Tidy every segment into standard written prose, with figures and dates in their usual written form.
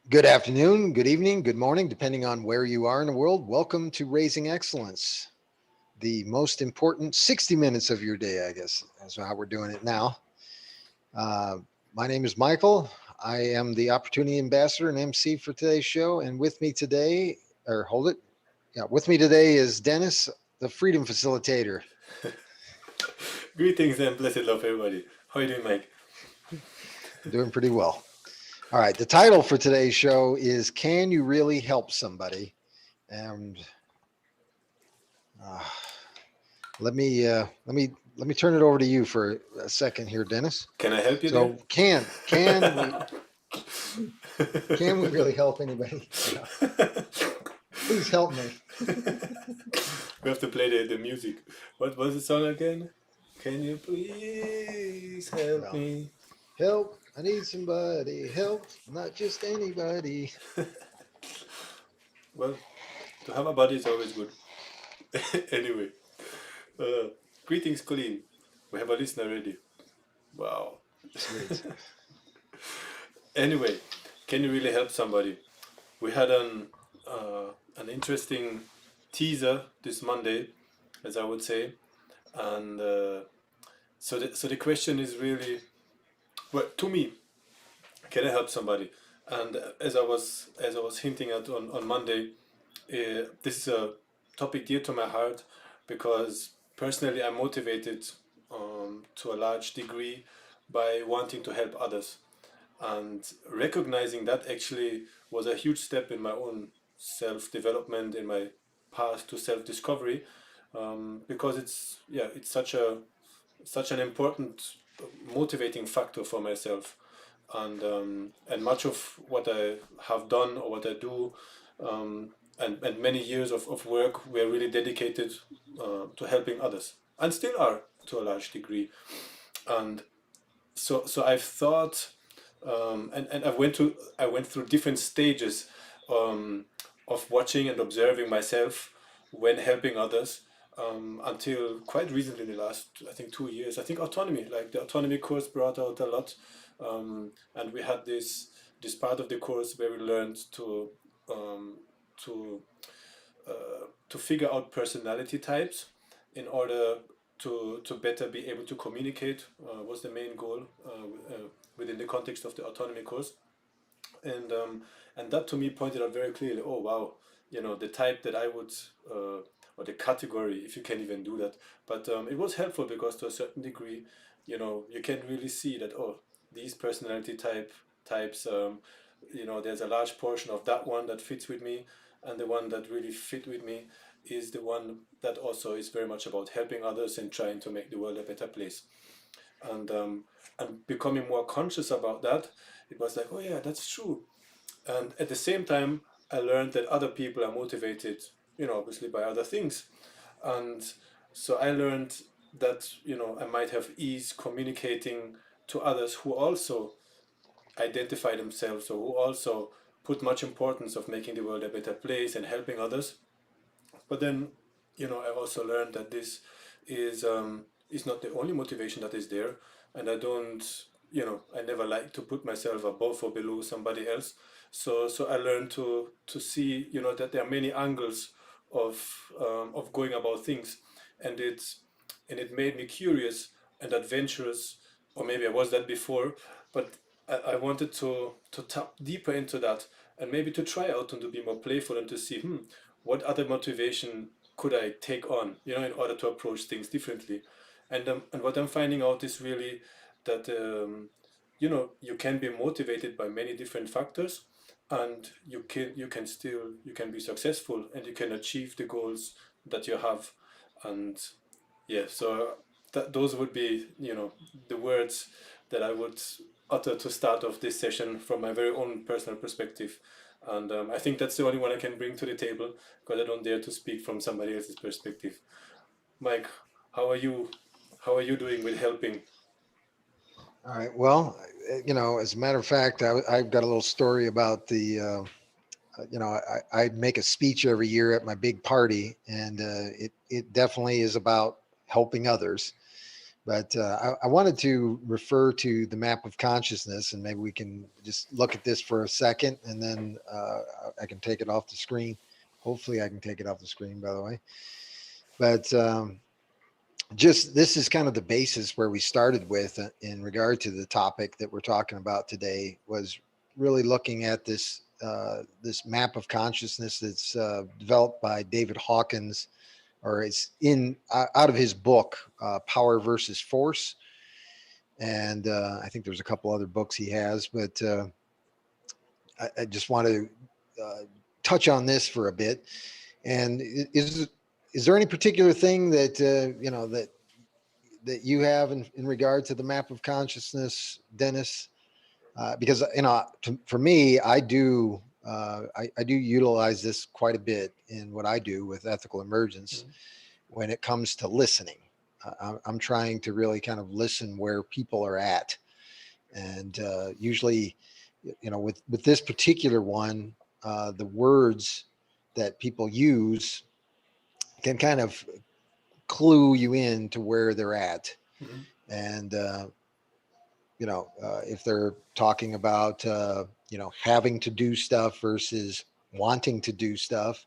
Good afternoon, good evening, good morning, depending on where you are in the world. Welcome to Raising Excellence, the most important 60 minutes of your day, I guess. That's how we're doing it now. Uh, my name is Michael. I am the Opportunity Ambassador and MC for today's show. And with me today, or hold it, yeah, with me today is Dennis, the Freedom Facilitator. Greetings and blessed love, everybody. How are you doing, Mike? Doing pretty well. All right, the title for today's show is Can You Really Help Somebody? And uh, let me turn it over to you for a second here, Dennis. Can I help you there? So can we really help anybody? Yeah. Please help me. We have to play the music. What was the song again? Can you please help Yeah. me? Help. I need somebody. Help. Not just anybody. Well, to have a buddy is always good. Anyway, uh, greetings, Colleen. We have a listener already. Wow. Sweet. Anyway, can you really help somebody? We had an interesting teaser this Monday, as I would say, and so the question is really, well, to me, can I help somebody? And as I was hinting at on Monday, this is a topic dear to my heart because personally I'm motivated to a large degree by wanting to help others, and recognizing that actually was a huge step in my own self development, in my path to self discovery, because it's such an important motivating factor for myself, and much of what I have done or what I do, and many years of work were really dedicated to helping others, and still are to a large degree. And so I've thought, and I went through different stages um, of watching and observing myself when helping others, until quite recently, in the last, I think, 2 years. I think autonomy, like the autonomy course, brought out a lot, and we had this part of the course where we learned um, to to figure out personality types in order to better be able to communicate, was the main goal, within the context of the autonomy course. And um, and that to me pointed out very clearly, oh wow, the type that I would, or the category, if you can even do that. But it was helpful because to a certain degree, you can really see that, oh, these personality types, there's a large portion of that one that fits with me, and the one that really fit with me is the one that also is very much about helping others and trying to make the world a better place. And um, and becoming more conscious about that, it was like, oh yeah, that's true. And at the same time, I learned that other people are motivated, obviously by other things. And so I learned that, I might have ease communicating to others who also identify themselves, or who also put much importance of making the world a better place and helping others. But then, I also learned that this is not the only motivation that is there, and I never like to put myself above or below somebody else. So I learned to see, that there are many angles of going about things, and it made me curious and adventurous, or maybe I was that before, but I wanted to tap deeper into that, and maybe to try out and to be more playful and to see, what other motivation could I take on, in order to approach things differently. And what I'm finding out is really that, you can be motivated by many different factors, and you can be successful, and you can achieve the goals that you have. And yeah, so those would be, the words that I would utter to start off this session from my very own personal perspective. And I think that's the only one I can bring to the table, because I don't dare to speak from somebody else's perspective. Mike, how are you? How are you doing with helping? All right. Well, as a matter of fact, I've got a little story about I make a speech every year at my big party, and it definitely is about helping others. But I wanted to refer to the map of consciousness, and maybe we can just look at this for a second, and then I can take it off the screen. Hopefully, I can take it off the screen, by the way. But just this is kind of the basis where we started with in regard to the topic that we're talking about today, was really looking at this map of consciousness that's developed by David Hawkins, or it's in out of his book, Power versus Force. And I think there's a couple other books he has, but I just want to touch on this for a bit. And is there any particular thing that that you have in regard to the map of consciousness, Dennis? Because for me, I do utilize this quite a bit in what I do with ethical emergence when it comes to listening. I'm trying to really kind of listen where people are at, and usually, with this particular one, the words that people use can kind of clue you in to where they're at. Mm-hmm. And if they're talking about having to do stuff versus wanting to do stuff,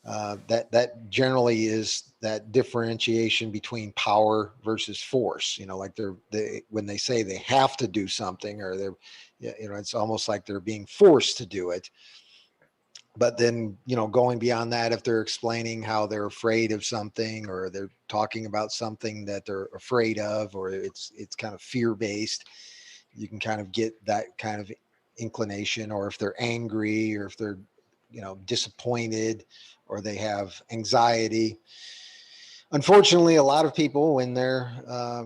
that generally is that differentiation between power versus force. Like when they say they have to do something, or it's almost like they're being forced to do it. But then, going beyond that, if they're explaining how they're afraid of something, or they're talking about something that they're afraid of, or it's kind of fear based, you can kind of get that kind of inclination. Or if they're angry, or if they're disappointed, or they have anxiety. Unfortunately, a lot of people, when they're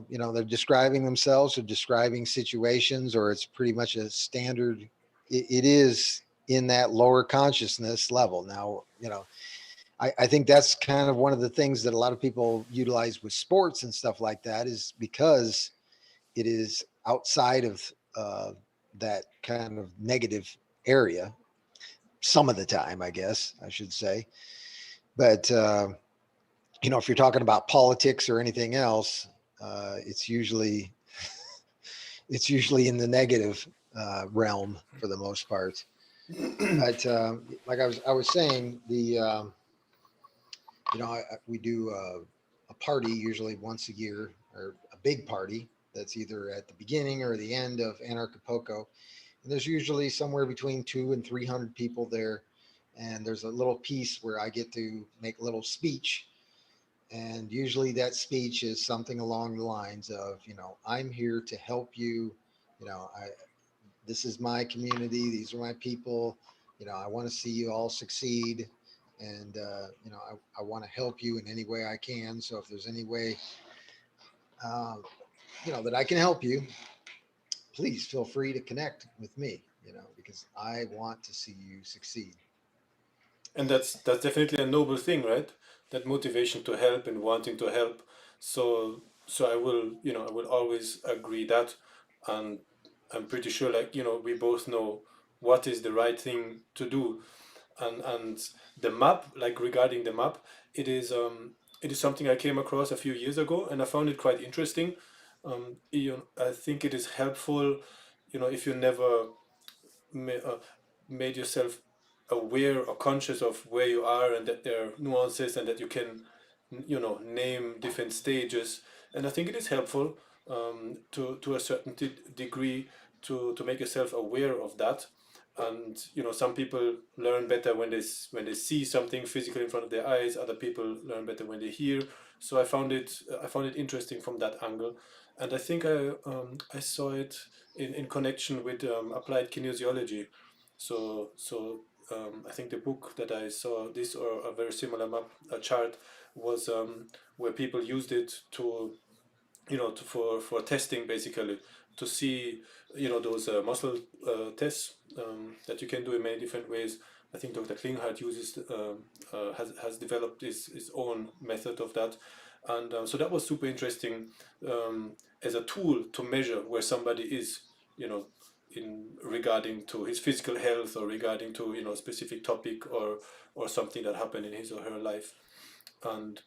they're describing themselves or describing situations, or it's pretty much a standard, it is in that lower consciousness level. Now, I think that's kind of one of the things that a lot of people utilize with sports and stuff like that, is because it is outside of that kind of negative area some of the time, I guess I should say. But if you're talking about politics or anything else, it's usually in the negative realm for the most part. But like I was saying, we do a party usually once a year, or a big party that's either at the beginning or the end of Anarchapulco. And there's usually somewhere between 200 and 300 people there. And there's a little piece where I get to make a little speech. And usually that speech is something along the lines of, I'm here to help you. This is my community. These are my people. I want to see you all succeed. And, I want to help you in any way I can. So if there's any way, that I can help you, please feel free to connect with me, because I want to see you succeed. And that's definitely a noble thing, right? That motivation to help and wanting to help. So I will, I will always agree that. And I'm pretty sure, like, we both know what is the right thing to do. And the map, like, regarding the map, it is something I came across a few years ago, and I found it quite interesting. I think it is helpful, if you never made yourself aware or conscious of where you are, and that there are nuances, and that you can, name different stages. And I think it is helpful, to a certain degree, to make yourself aware of that. And some people learn better when they see something physical in front of their eyes. Other people learn better when they hear. So I found it interesting from that angle. And I think I saw it in connection with applied kinesiology. So I think the book that I saw, this or a very similar map, a chart, was where people used it to, for testing, basically, to see, those muscle tests, that you can do in many different ways. I think Dr. Klinghardt has developed his own method of that. And so that was super interesting, as a tool to measure where somebody is, you know, in regarding to his physical health, or regarding to, a specific topic, or something that happened in his or her life. And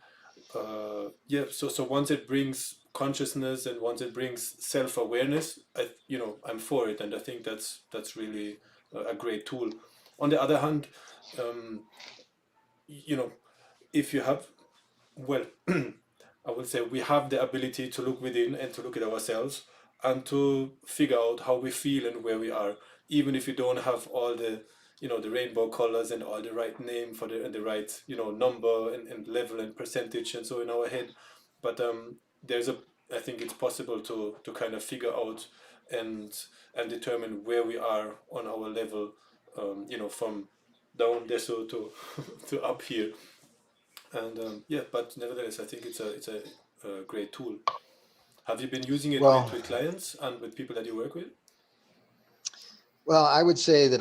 yeah, so once it brings consciousness and once it brings self-awareness, I'm for it, and I think that's really a great tool. On the other hand, um, you know, if you have, well, I would say we have the ability to look within and to look at ourselves and to figure out how we feel and where we are, even if you don't have all the, the rainbow colors and all the right name for the and the right, number and level and percentage and so in our head. But I think it's possible to kind of figure out and determine where we are on our level, from down there so to to up here. And yeah, but nevertheless, I think it's a great tool. Have you been using it Well, with clients and with people that you work with? well, I would say that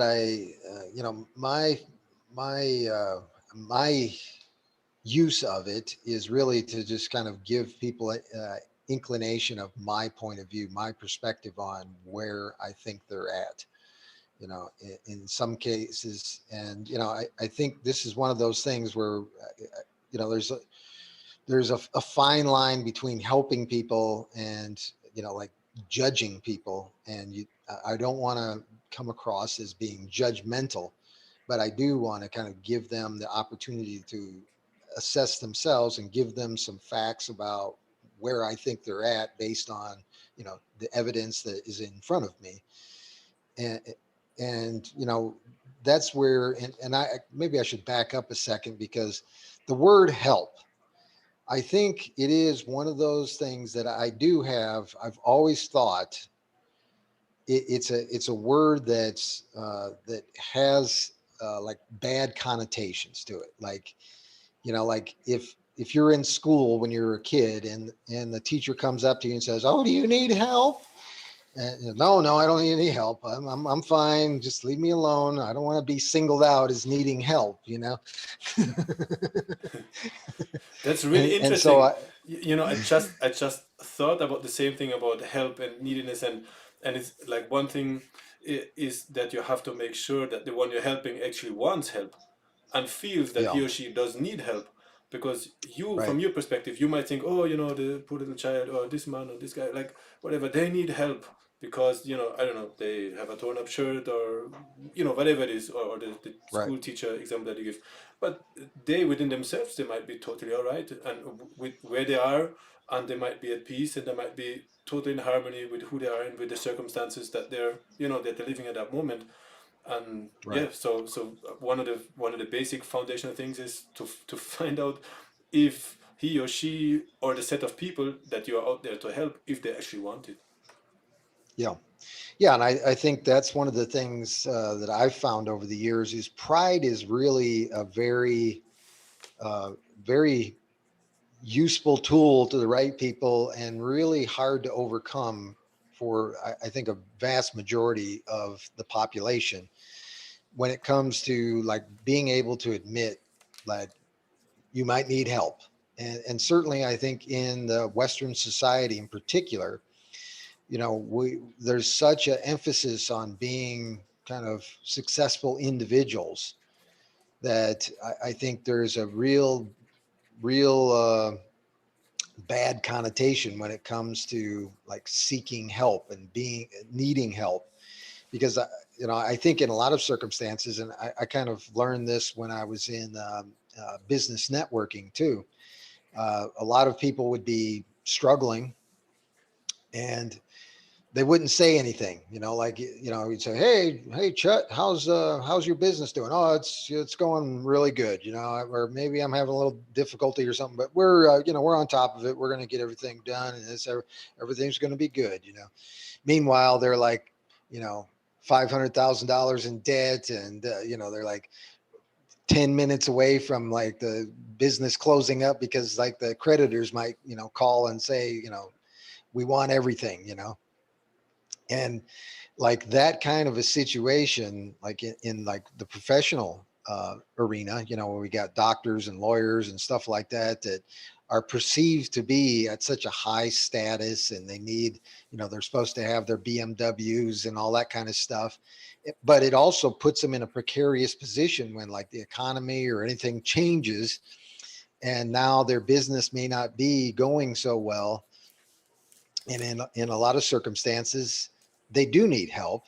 my use of it is really to just kind of give people a inclination of my point of view, my perspective on where I think they're at. In some cases, and I think this is one of those things where there's a fine line between helping people and like judging people, and I don't want to come across as being judgmental, but I do want to kind of give them the opportunity to assess themselves and give them some facts about where I think they're at based on the evidence that is in front of me. And that's where, and I maybe I should back up a second, because the word help, I think it is one of those things that I've always thought it's a word that has like bad connotations to it. Like, like if you're in school when you're a kid and the teacher comes up to you and says, "Oh, do you need help?" And, no, I don't need any help. I'm fine. Just leave me alone. I don't want to be singled out as needing help, That's really and so interesting. I just thought about the same thing about help and neediness, and it's like one thing is that you have to make sure that the one you're helping actually wants help and feels that yeah, he or she does need help. Because right, from your perspective, you might think, oh, the poor little child or this man or this guy, like whatever, they need help because, I don't know, they have a torn up shirt or, whatever it is, or the right, school teacher example that you give. But they within themselves, they might be totally all right and with where they are, and they might be at peace and they might be totally in harmony with who they are and with the circumstances that that they're living at that moment. And right. yeah, so one of the basic foundational things is to find out if he or she or the set of people that you are out there to help, if they actually want it. Yeah. Yeah, and I think that's one of the things that I've found over the years is pride is really a uh, very useful tool to the right people and really hard to overcome for, I think, a vast majority of the population when it comes to like being able to admit like you might need help. And certainly I think in the Western society in particular, there's such an emphasis on being kind of successful individuals that I think there's a real bad connotation when it comes to like seeking help and being needing help, because I think in a lot of circumstances, and I kind of learned this when I was in business networking too. A lot of people would be struggling and they wouldn't say anything, like, you'd say, hey, Chet, how's your business doing? Oh, it's going really good, or maybe I'm having a little difficulty or something, but we're on top of it. We're going to get everything done, and everything's going to be good. Meanwhile, they're like, $500,000 in debt, and they're like 10 minutes away from like the business closing up because like the creditors might, call and say, we want everything, and like that kind of a situation, like in like the professional arena, where we got doctors and lawyers and stuff like that are perceived to be at such a high status, and they need, they're supposed to have their BMWs and all that kind of stuff. But it also puts them in a precarious position when like the economy or anything changes, and now their business may not be going so well, And in a lot of circumstances, they do need help,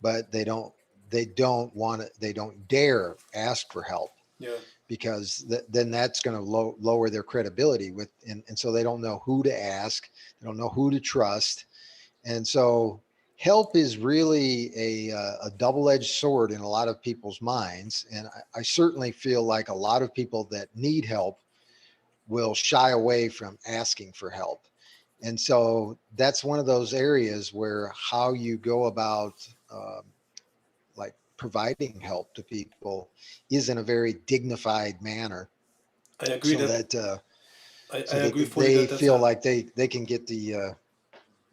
but they don't want it. They don't dare ask for help Yeah, because then that's going to lower their credibility and so they don't know who to ask. They don't know who to trust. And so help is really a double-edged sword in a lot of people's minds. And I certainly feel like a lot of people that need help will shy away from asking for help. And so that's one of those areas where how you go about like providing help to people is in a very dignified manner I agree so that that I so agree that fully they that that's feel a like they can get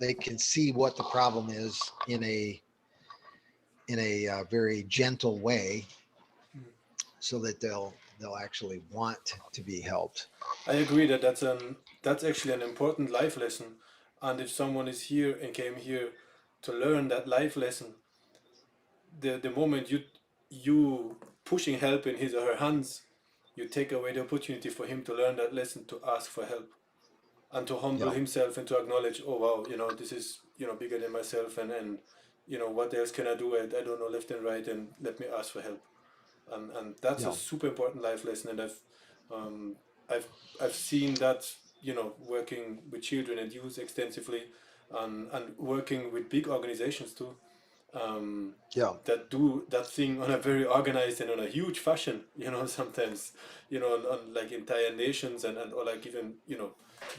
they can see what the problem is in a very gentle way so that they'll actually want to be helped. I agree that that's actually an important life lesson. And if someone is here and came here to learn that life lesson, the moment you pushing help in his or her hands, you take away the opportunity for him to learn that lesson, to ask for help and to humble Yeah, himself and to acknowledge, oh wow, this is bigger than myself, and what else can I do? I don't know left and right, and let me ask for help. And that's a yeah, super important life lesson. And um, I've I've seen that working with children and youth extensively, and working with big organizations too, um, yeah, that do that thing on a very organized and on a huge fashion. Sometimes on like entire nations, and or like even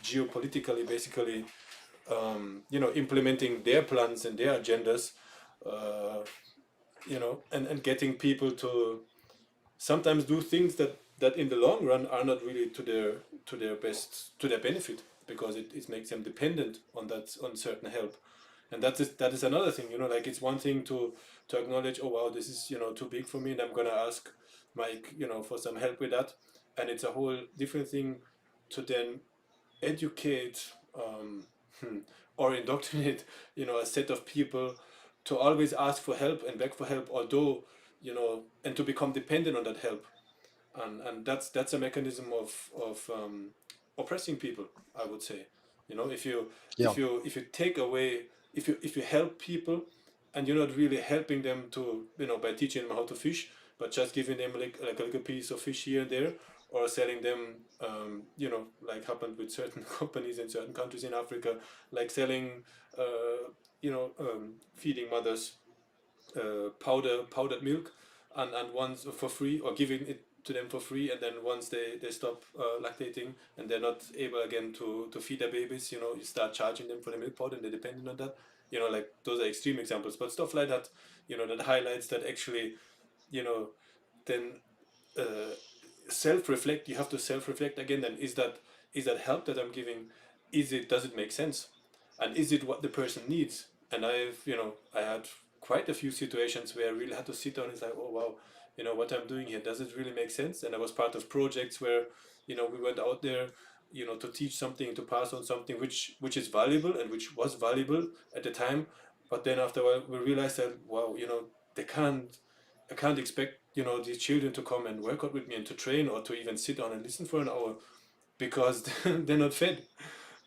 geopolitically, basically, implementing their plans and their agendas, uh, and getting people to sometimes do things that in the long run are not really to their benefit, because it makes them dependent on certain help. And that is another thing. Like, it's one thing to acknowledge, oh wow, this is too big for me, and I'm gonna ask Mike for some help with that. And it's a whole different thing to then educate, or indoctrinate a set of people to always ask for help and beg for help, although and to become dependent on that help. And that's a mechanism of oppressing people, I would say. If you yeah, take away, if you help people, and you're not really helping them to by teaching them how to fish, but just giving them like a little piece of fish here and there, or selling them, like happened with certain companies in certain countries in Africa, like selling, feeding mothers powdered milk, and once for free, or giving it to them for free, and then once they stop lactating, and they're not able again to feed their babies, you start charging them for the milk powder, and they're dependent on that. Like, those are extreme examples, but stuff like that, that highlights that actually, you know then uh, self-reflect. You have to self-reflect again. Then, is that help that I'm giving, does it make sense, and is it what the person needs? And I had quite a few situations where I really had to sit down and say, oh wow, what I'm doing here, does it really make sense? And I was part of projects where we went out there, to teach something, to pass on something which is valuable, and which was valuable at the time. But then after a while we realized that, wow, they can't I can't expect these children to come and work out with me and to train, or to even sit down and listen for an hour, because they're not fed,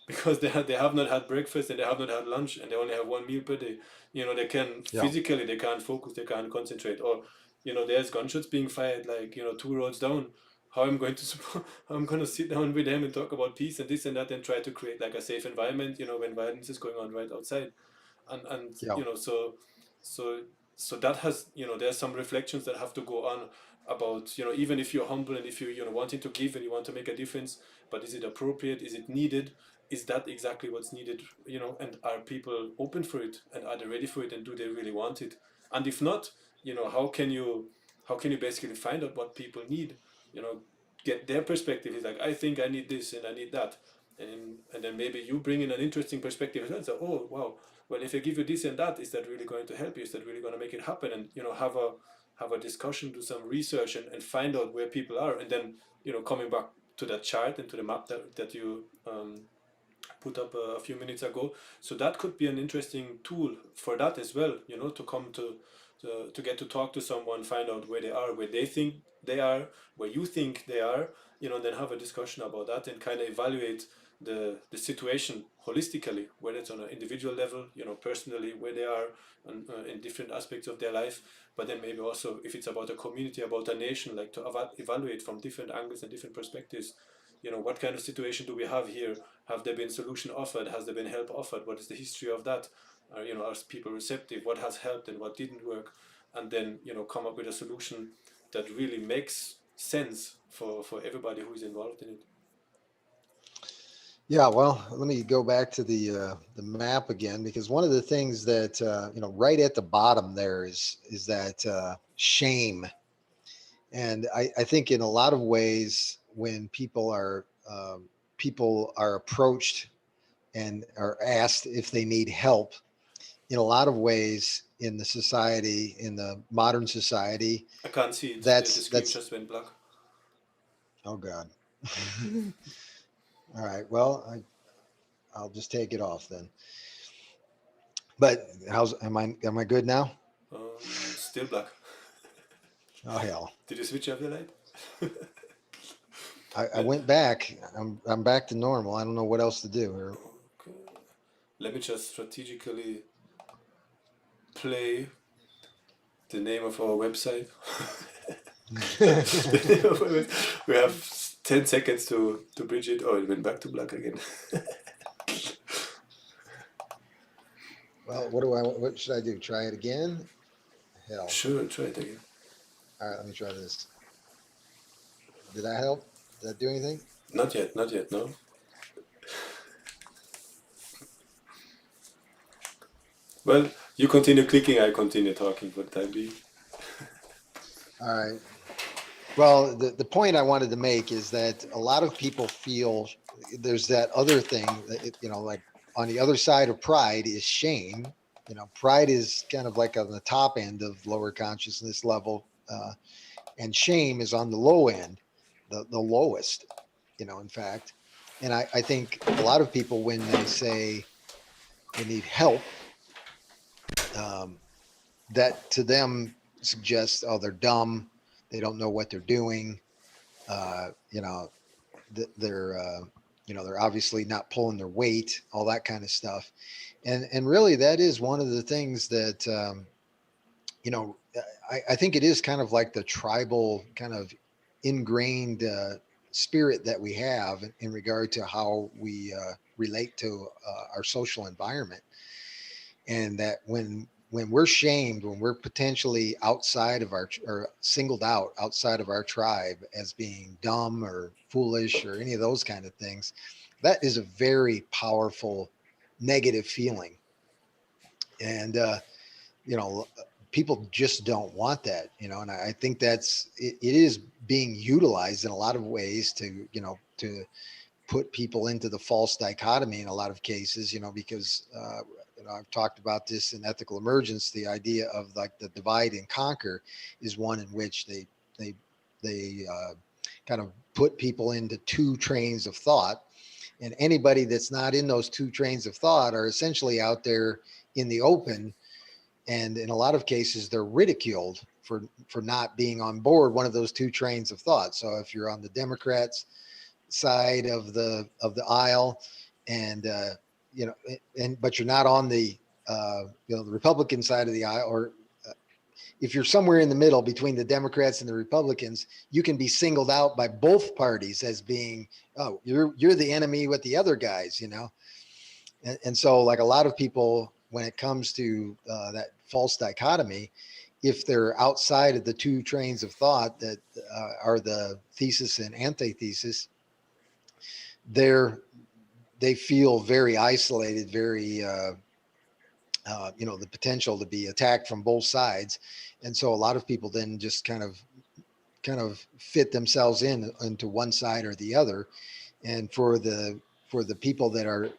because they have not had breakfast, and they have not had lunch, and they only have one meal per day. They can yeah, physically, they can't focus, they can't concentrate, or there's gunshots being fired like 2 roads down. How I'm going to support, how I'm going to sit down with them and talk about peace and this and that, and try to create like a safe environment, when violence is going on right outside. And yeah, so so that has, there's some reflections that have to go on about, even if you're humble, and if you wanting to give, and you want to make a difference, but is it appropriate, is it needed, is that exactly what's needed, and are people open for it, and are they ready for it, and do they really want it? And if not, how can you basically find out what people need, you know get their perspective. Is like, I think I need this and I need that, and then maybe you bring in an interesting perspective as well. So, oh wow, well, if I give you this and that, is that really going to help you? Is that really going to make it happen? And have a discussion, do some research, and find out where people are, and then coming back to that chart and to the map that you put up a few minutes ago. So that could be an interesting tool for that as well, to come to get to talk to someone, find out where they are, where they think they are, where you think they are, and then have a discussion about that and kind of evaluate the situation holistically, whether it's on an individual level, personally, where they are in different aspects of their life, but then maybe also if it's about a community, about a nation, like to evaluate from different angles and different perspectives. What kind of situation do we have here? Have there been solution offered? Has there been help offered? What is the history of that? Are people receptive? What has helped and what didn't work? And then come up with a solution that really makes sense for everybody who's involved in it. Yeah, well, let me go back to the map again, because one of the things that right at the bottom there is that shame. And I think in a lot of ways, when people are approached and are asked if they need help, in a lot of ways in the society, in the modern society, I can't see it. The screen that's just went black. oh God. All right, well, I'll just take it off then. But am I good now? Still black. Oh hell. Did you switch off the light? I Let, went back. I'm back to normal. I don't know what else to do. okay. Let me just strategically play the name of our website. We have 10 seconds to bridge it. Oh, it went back to black again. Well, what should I do? Try it again? Hell. Sure, try it again. All right, let me try this. Did that help? Did that do anything? Not yet, no. Well, you continue clicking, I continue talking for the time being. All right. Well, the point I wanted to make is that a lot of people feel there's that other thing that, like on the other side of pride is shame. Pride is kind of like on the top end of lower consciousness level, and shame is on the low end, the lowest, in fact. And I think a lot of people, when they say they need help, um, that to them suggests, oh, they're dumb, they don't know what they're doing, uh, you know, they're obviously not pulling their weight, all that kind of stuff. And really, that is one of the things that you know I think it is kind of like the tribal kind of ingrained spirit that we have in regard to how we relate to our social environment. And that when we're shamed, when we're potentially outside of our or singled out outside of our tribe as being dumb or foolish or any of those kind of things, that is a very powerful negative feeling. And you know people just don't want that, and I think it is being utilized in a lot of ways to put people into the false dichotomy in a lot of cases, because I've talked about this in ethical emergence. The idea of like the divide and conquer is one in which they kind of put people into two trains of thought, and anybody that's not in those two trains of thought are essentially out there in the open, and in a lot of cases they're ridiculed for not being on board one of those two trains of thought. So if you're on the Democrats side of the aisle, and but you're not on the the Republican side of the aisle, or if you're somewhere in the middle between the Democrats and the Republicans, you can be singled out by both parties as being, oh, you're the enemy with the other guys, and so like a lot of people, when it comes to that false dichotomy, if they're outside of the two trains of thought that are the thesis and antithesis, they're they feel very isolated, very the potential to be attacked from both sides. And so a lot of people then just kind of fit themselves into one side or the other. And for the people that are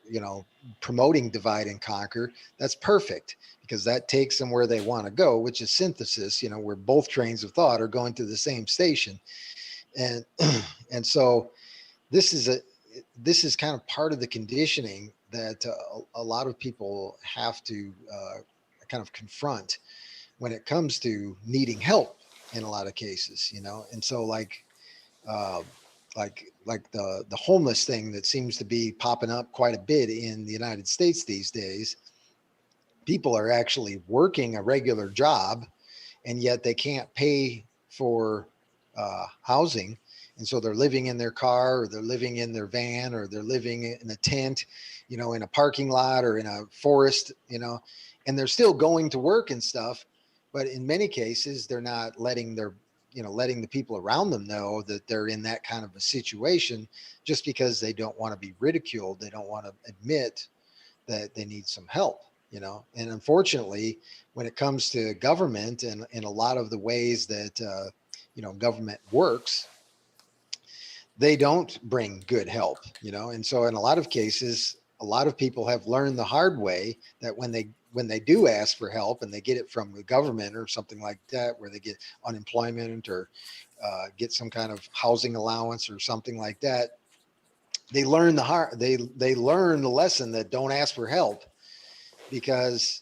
promoting divide and conquer, that's perfect, because that takes them where they want to go, which is synthesis, where both trains of thought are going to the same station. And and so this is kind of part of the conditioning that a lot of people have to kind of confront when it comes to needing help in a lot of cases, and so uh, like the homeless thing that seems to be popping up quite a bit in the United States these days. People are actually working a regular job, and yet they can't pay for housing, and so they're living in their car, or they're living in their van, or they're living in a tent, in a parking lot or in a forest, and they're still going to work and stuff, but in many cases they're not letting the people around them know that they're in that kind of a situation, just because they don't want to be ridiculed. They don't want to admit that they need some help, and unfortunately, when it comes to government and in a lot of the ways that government works, they don't bring good help, and so in a lot of cases, a lot of people have learned the hard way that when they do ask for help and they get it from the government or something like that, where they get unemployment or get some kind of housing allowance or something like that, they learn the lesson that don't ask for help, because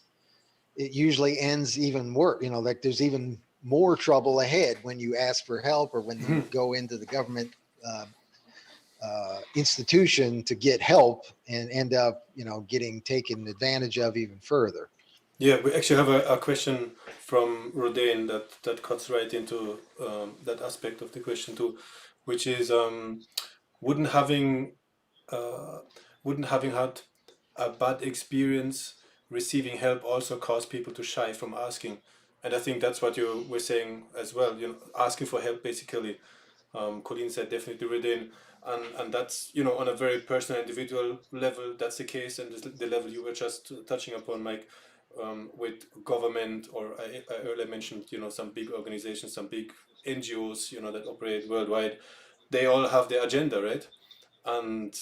it usually ends even worse. Like there's even more trouble ahead when you ask for help, or when you go into the government institution to get help and end up, getting taken advantage of even further. Yeah, we actually have a question from Rodain that cuts right into that aspect of the question too, which is wouldn't having uh, wouldn't having had a bad experience receiving help also cause people to shy from asking? And I think that's what you were saying as well. Asking for help basically. Colleen said definitely within, and that's on a very personal, individual level. That's the case, and the level you were just touching upon, Mike, with government, or I earlier mentioned, some big organizations, some big NGOs, that operate worldwide. They all have their agenda, right? And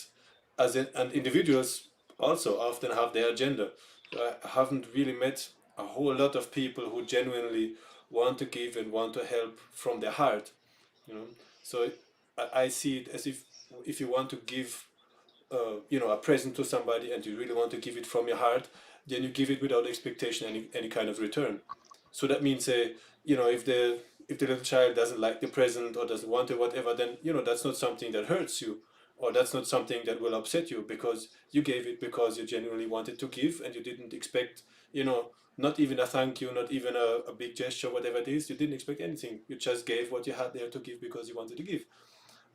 and individuals also often have their agenda. So I haven't really met a whole lot of people who genuinely want to give and want to help from their heart, you know. So I see it as if you want to give a present to somebody, and you really want to give it from your heart, then you give it without expectation any kind of return. So that means, if the little child doesn't like the present or doesn't want it, whatever, then that's not something that hurts you, or that's not something that will upset you, because you gave it because you genuinely wanted to give, and you didn't expect, not even a thank you, not even a big gesture, whatever it is. You didn't expect anything. You just gave what you had there to give because you wanted to give.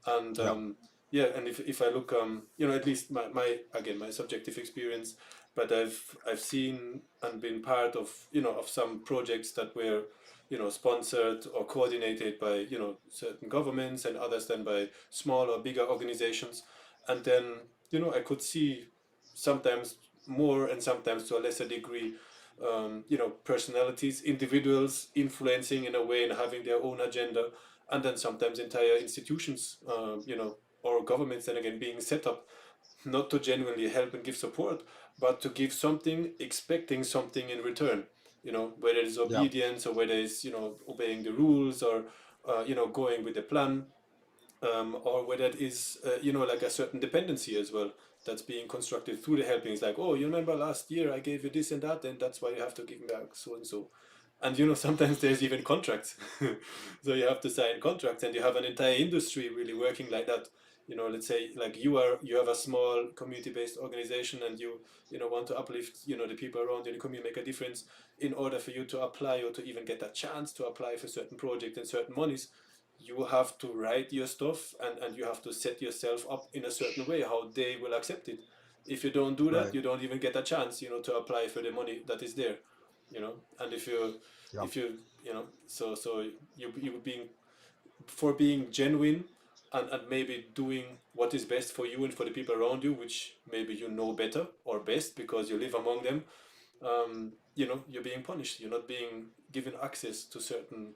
And Yeah. yeah, and if I look, at least my again, my subjective experience, but I've seen and been part of, of some projects that were, sponsored or coordinated by, certain governments, and others then by small or bigger organizations. And then, I could see sometimes more and sometimes to a lesser degree, personalities, individuals influencing in a way and having their own agenda, and then sometimes entire institutions, or governments, then again, being set up not to genuinely help and give support, but to give something, expecting something in return. Whether it's Yeah. obedience, or whether it's obeying the rules, or going with the plan, or whether it is, like a certain dependency as well, that's being constructed through the helping. It's like, oh, you remember last year I gave you this and that, and that's why you have to give me back so and so. And sometimes there's even contracts. So you have to sign contracts, and you have an entire industry really working like that. Let's say, like, you have a small community-based organization, and you want to uplift the people around you in the community, make a difference. In order for you to apply, or to even get a chance to apply for certain project and certain monies, you have to write your stuff, and you have to set yourself up in a certain way how they will accept it. If you don't do that, Right. you don't even get a chance, to apply for the money that is there. And Yeah. if you so you being for being genuine, and maybe doing what is best for you and for the people around you, which maybe better or best because you live among them. You're being punished. You're not being given access to certain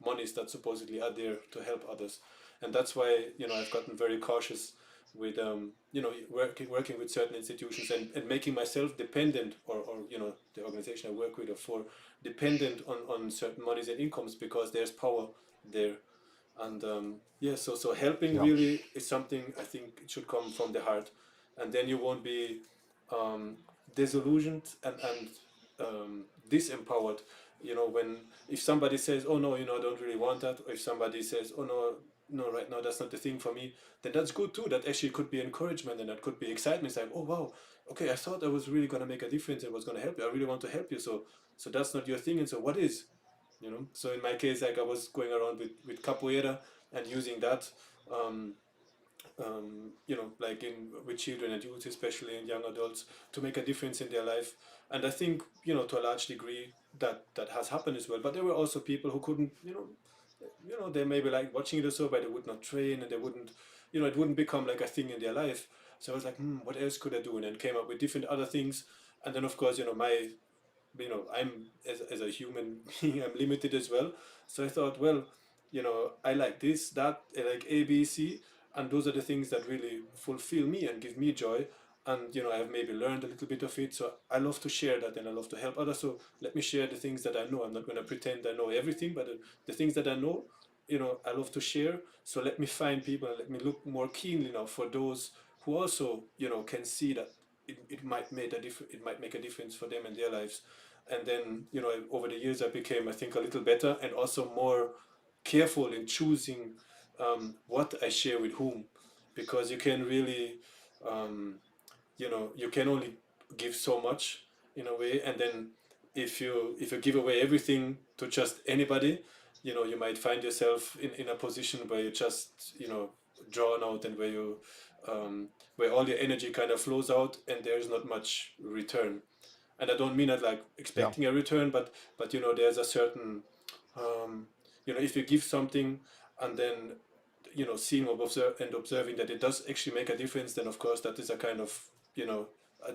monies that supposedly are there to help others. And that's why I've gotten very cautious with working with certain institutions, and making myself dependent, or the organization I work with, or for dependent on certain monies and incomes, because there's power there. And yeah, so helping Yeah. really is something I think it should come from the heart, and then you won't be um, disillusioned, and disempowered. When if somebody says, "Oh no, I don't really want that," or if somebody says, "Oh no, no, right now that's not the thing for me," then that's good too. That actually could be encouragement and that could be excitement. It's like, "Oh wow, okay, I thought I was really gonna make a difference and was gonna help you. I really want to help you. So that's not your thing, and so what is?" So in my case, like I was going around with capoeira and using that. Um, like in with children and youth, especially in young adults, to make a difference in their life. And I think, to a large degree, that has happened as well. But there were also people who couldn't, they maybe like watching it or so, but they would not train and they wouldn't, it wouldn't become like a thing in their life. So I was like, what else could I do? And then came up with different other things. And then of course, I'm as a human being, I'm limited as well. So I thought, well, I like this, that, I like A, B, C, and those are the things that really fulfill me and give me joy. And I've maybe learned a little bit of it, so I love to share that and I love to help others. So let me share the things that I know. I'm not going to pretend I know everything, but the things that I know, I love to share. So let me find people and let me look more keenly now for those who also, can see that it might make a it might make a difference for them in their lives. And then over the years I became, I think, a little better and also more careful in choosing what I share with whom, because you can really um, you can only give so much in a way. And then if you give away everything to just anybody, you might find yourself in a position where you just drawn out, and where all your energy kind of flows out and there's not much return. And I don't mean it like Yeah. expecting a return, but there's a certain um, if you give something and then seeing and observing that it does actually make a difference, then of course that is a kind of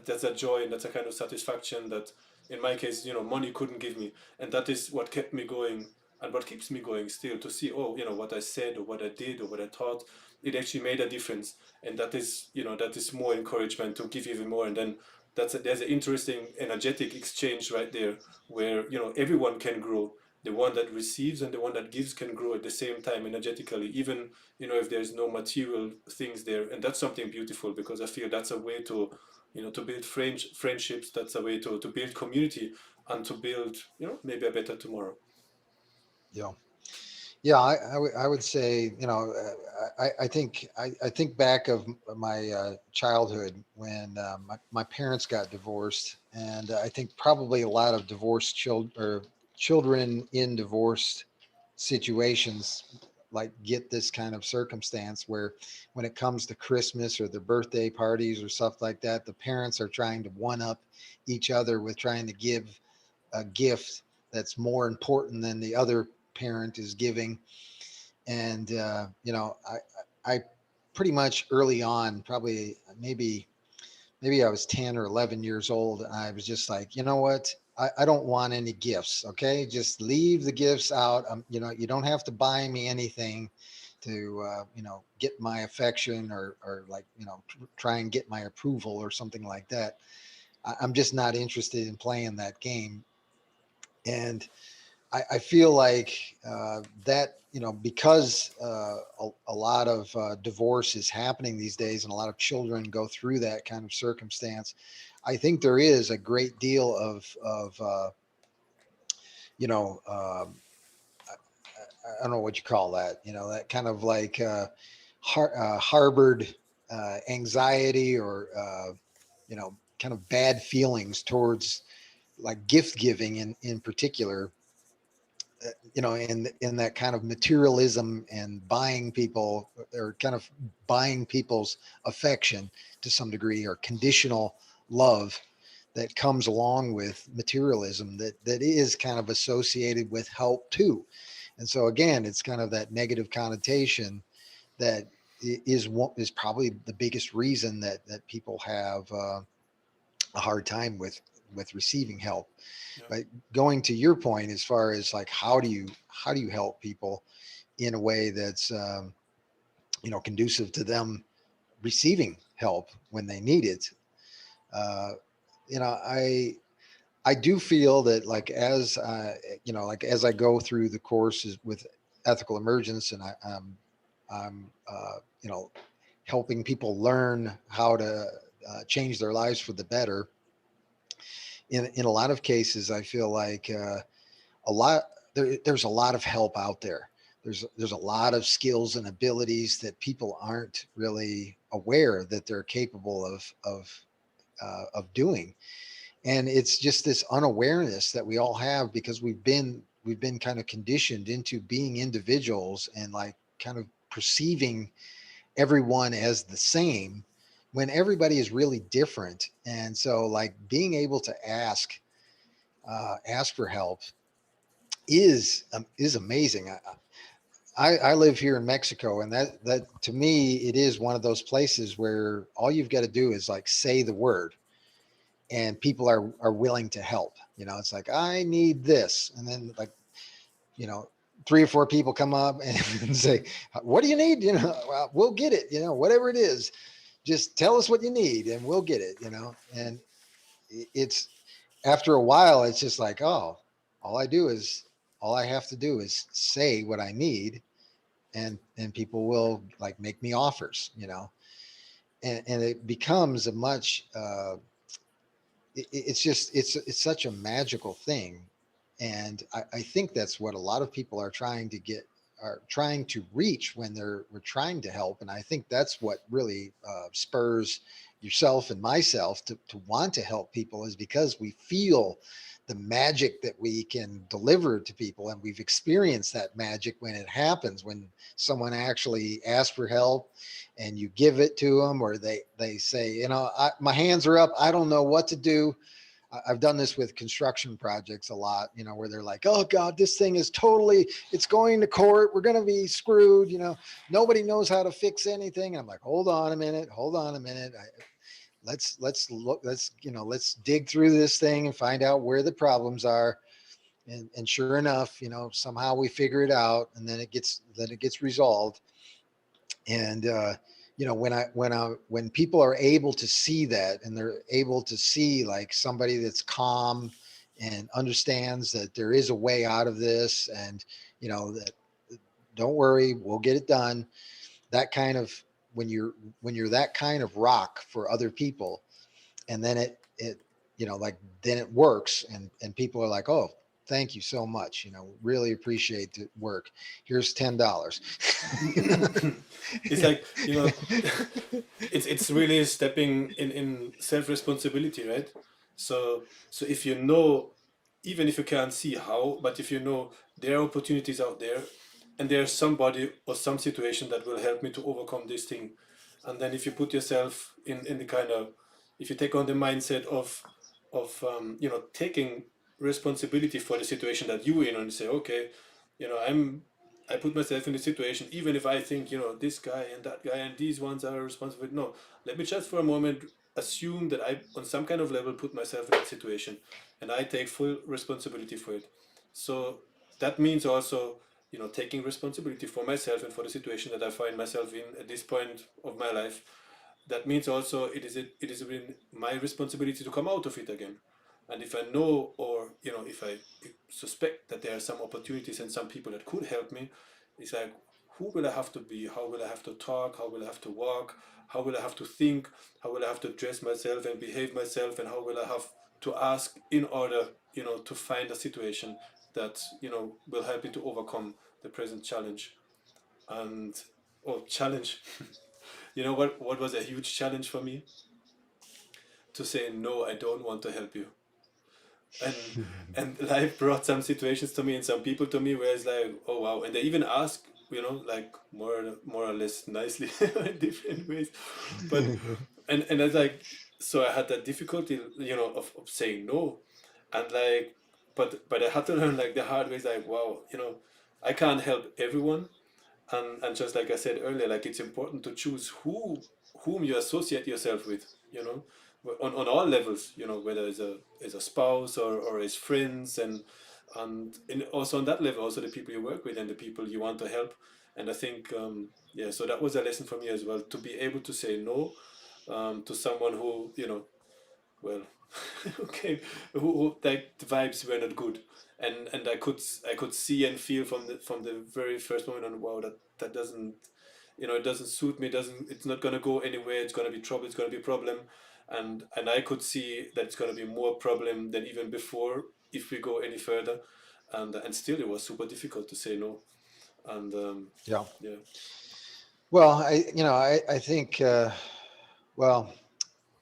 that's a joy and that's a kind of satisfaction that in my case money couldn't give me. And that is what kept me going and what keeps me going still, to see, oh, what I said or what I did or what I thought, it actually made a difference. And that is more encouragement to give even more. And then there's an interesting energetic exchange right there, where everyone can grow. The one that receives and the one that gives can grow at the same time energetically, even if there's no material things there. And that's something beautiful, because I feel that's a way to build friendships. That's a way to build community and to build maybe a better tomorrow. Yeah. Yeah, I would say, I think back of my childhood when my parents got divorced, and I think probably a lot of divorced children or children in divorced situations like get this kind of circumstance where when it comes to Christmas or the birthday parties or stuff like that, the parents are trying to one up each other with trying to give a gift that's more important than the other parent is giving. And I pretty much early on, probably maybe I was 10 or 11 years old, and I was just like, you know what, I don't want any gifts. Okay, just leave the gifts out. You don't have to buy me anything to get my affection, or like try and get my approval or something like that. I'm just not interested in playing that game. And I feel like that, because a lot of divorce is happening these days and a lot of children go through that kind of circumstance. I think there is a great deal of you know, I don't know what you call that, that kind of like harbored anxiety, or, kind of bad feelings towards like gift giving in particular, in that kind of materialism and buying people, or kind of buying people's affection to some degree, or conditional love that comes along with materialism, that is kind of associated with help too. And so again, it's kind of that negative connotation that is probably the biggest reason that people have a hard time with receiving help. Yeah. But going to your point, as far as like how do you help people in a way that's conducive to them receiving help when they need it. uh, I do feel that, like, as like as I go through the courses with ethical emergence, and I'm helping people learn how to change their lives for the better. in a lot of cases, I feel like a lot there's a lot of help out there. There's a lot of skills and abilities that people aren't really aware that they're capable of doing, and it's just this unawareness that we all have because we've been kind of conditioned into being individuals and like kind of perceiving everyone as the same when everybody is really different. And so like being able to ask for help is amazing. I live here in Mexico, and that to me it is one of those places where all you've got to do is like say the word, and people are willing to help. You know, it's like I need this, and then like you know, three or four people come up and say, "What do you need?" You know, well, we'll get it. You know, whatever it is, just tell us what you need, and we'll get it. You know, and it's after a while, it's just like, oh, all I do is all I have to do is say what I need, and people will like make me offers. You know, and it becomes a much it's just it's such a magical thing, and I think that's what a lot of people are trying to reach when we're trying to help. And I think that's what really spurs yourself and myself to want to help people, is because we feel the magic that we can deliver to people, and we've experienced that magic when it happens, when someone actually asks for help and you give it to them, or they say, you know, my hands are up, I don't know what to do. I've done this with construction projects a lot, you know, where they're like, oh God, this thing is totally, it's going to court, we're going to be screwed, you know, nobody knows how to fix anything. I'm like, hold on a minute, let's look, let's dig through this thing and find out where the problems are. And sure enough, you know, somehow we figure it out, and then it gets resolved. And you know, when people are able to see that, and they're able to see like somebody that's calm and understands that there is a way out of this, and you know that, don't worry, we'll get it done. That kind of, when you're that kind of rock for other people, and then it you know, like, then it works, and people are like, oh, thank you so much, you know, really appreciate the work, here's $10. It's like, you know, it's really stepping in self responsibility, right? So if you know, even if you can't see how, but if you know there are opportunities out there, and there's somebody or some situation that will help me to overcome this thing, and then if you put yourself in the kind of, if you take on the mindset of you know, taking responsibility for the situation that you in, and say, okay, you know, I put myself in the situation, even if I think, you know, this guy and that guy and these ones are responsible. No, let me just for a moment assume that I, on some kind of level, put myself in that situation, and I take full responsibility for it. So that means also, you know, taking responsibility for myself and for the situation that I find myself in at this point of my life. That means also it is been my responsibility to come out of it again. And if I know, or you know, if I suspect that there are some opportunities and some people that could help me, it's like, who will I have to be? How will I have to talk? How will I have to walk? How will I have to think? How will I have to dress myself and behave myself? And how will I have to ask in order, you know, to find a situation that, you know, will help me to overcome the present challenge. And or challenge. You know what was a huge challenge for me? To say no, I don't want to help you. And life brought some situations to me and some people to me where it's like, oh wow, and they even ask, you know, like more or less nicely in different ways. But and it's like, so I had that difficulty, you know, of saying no. And like, but I had to learn like the hard way. It's like, wow, you know, I can't help everyone. And just like I said earlier, like it's important to choose whom you associate yourself with, you know, on all levels, you know, whether as a spouse or as friends, and also on that level, also the people you work with and the people you want to help. And I think yeah, so that was a lesson for me as well, to be able to say no to someone who, you know, well, okay, who like the vibes were not good, and I could see and feel from the very first moment on, wow, that doesn't, it doesn't suit me, it's not going to go anywhere, it's going to be trouble, it's going to be a problem. And I could see that it's going to be more problem than even before if we go any further. And still it was super difficult to say no. And Yeah. yeah. Well, I think, well,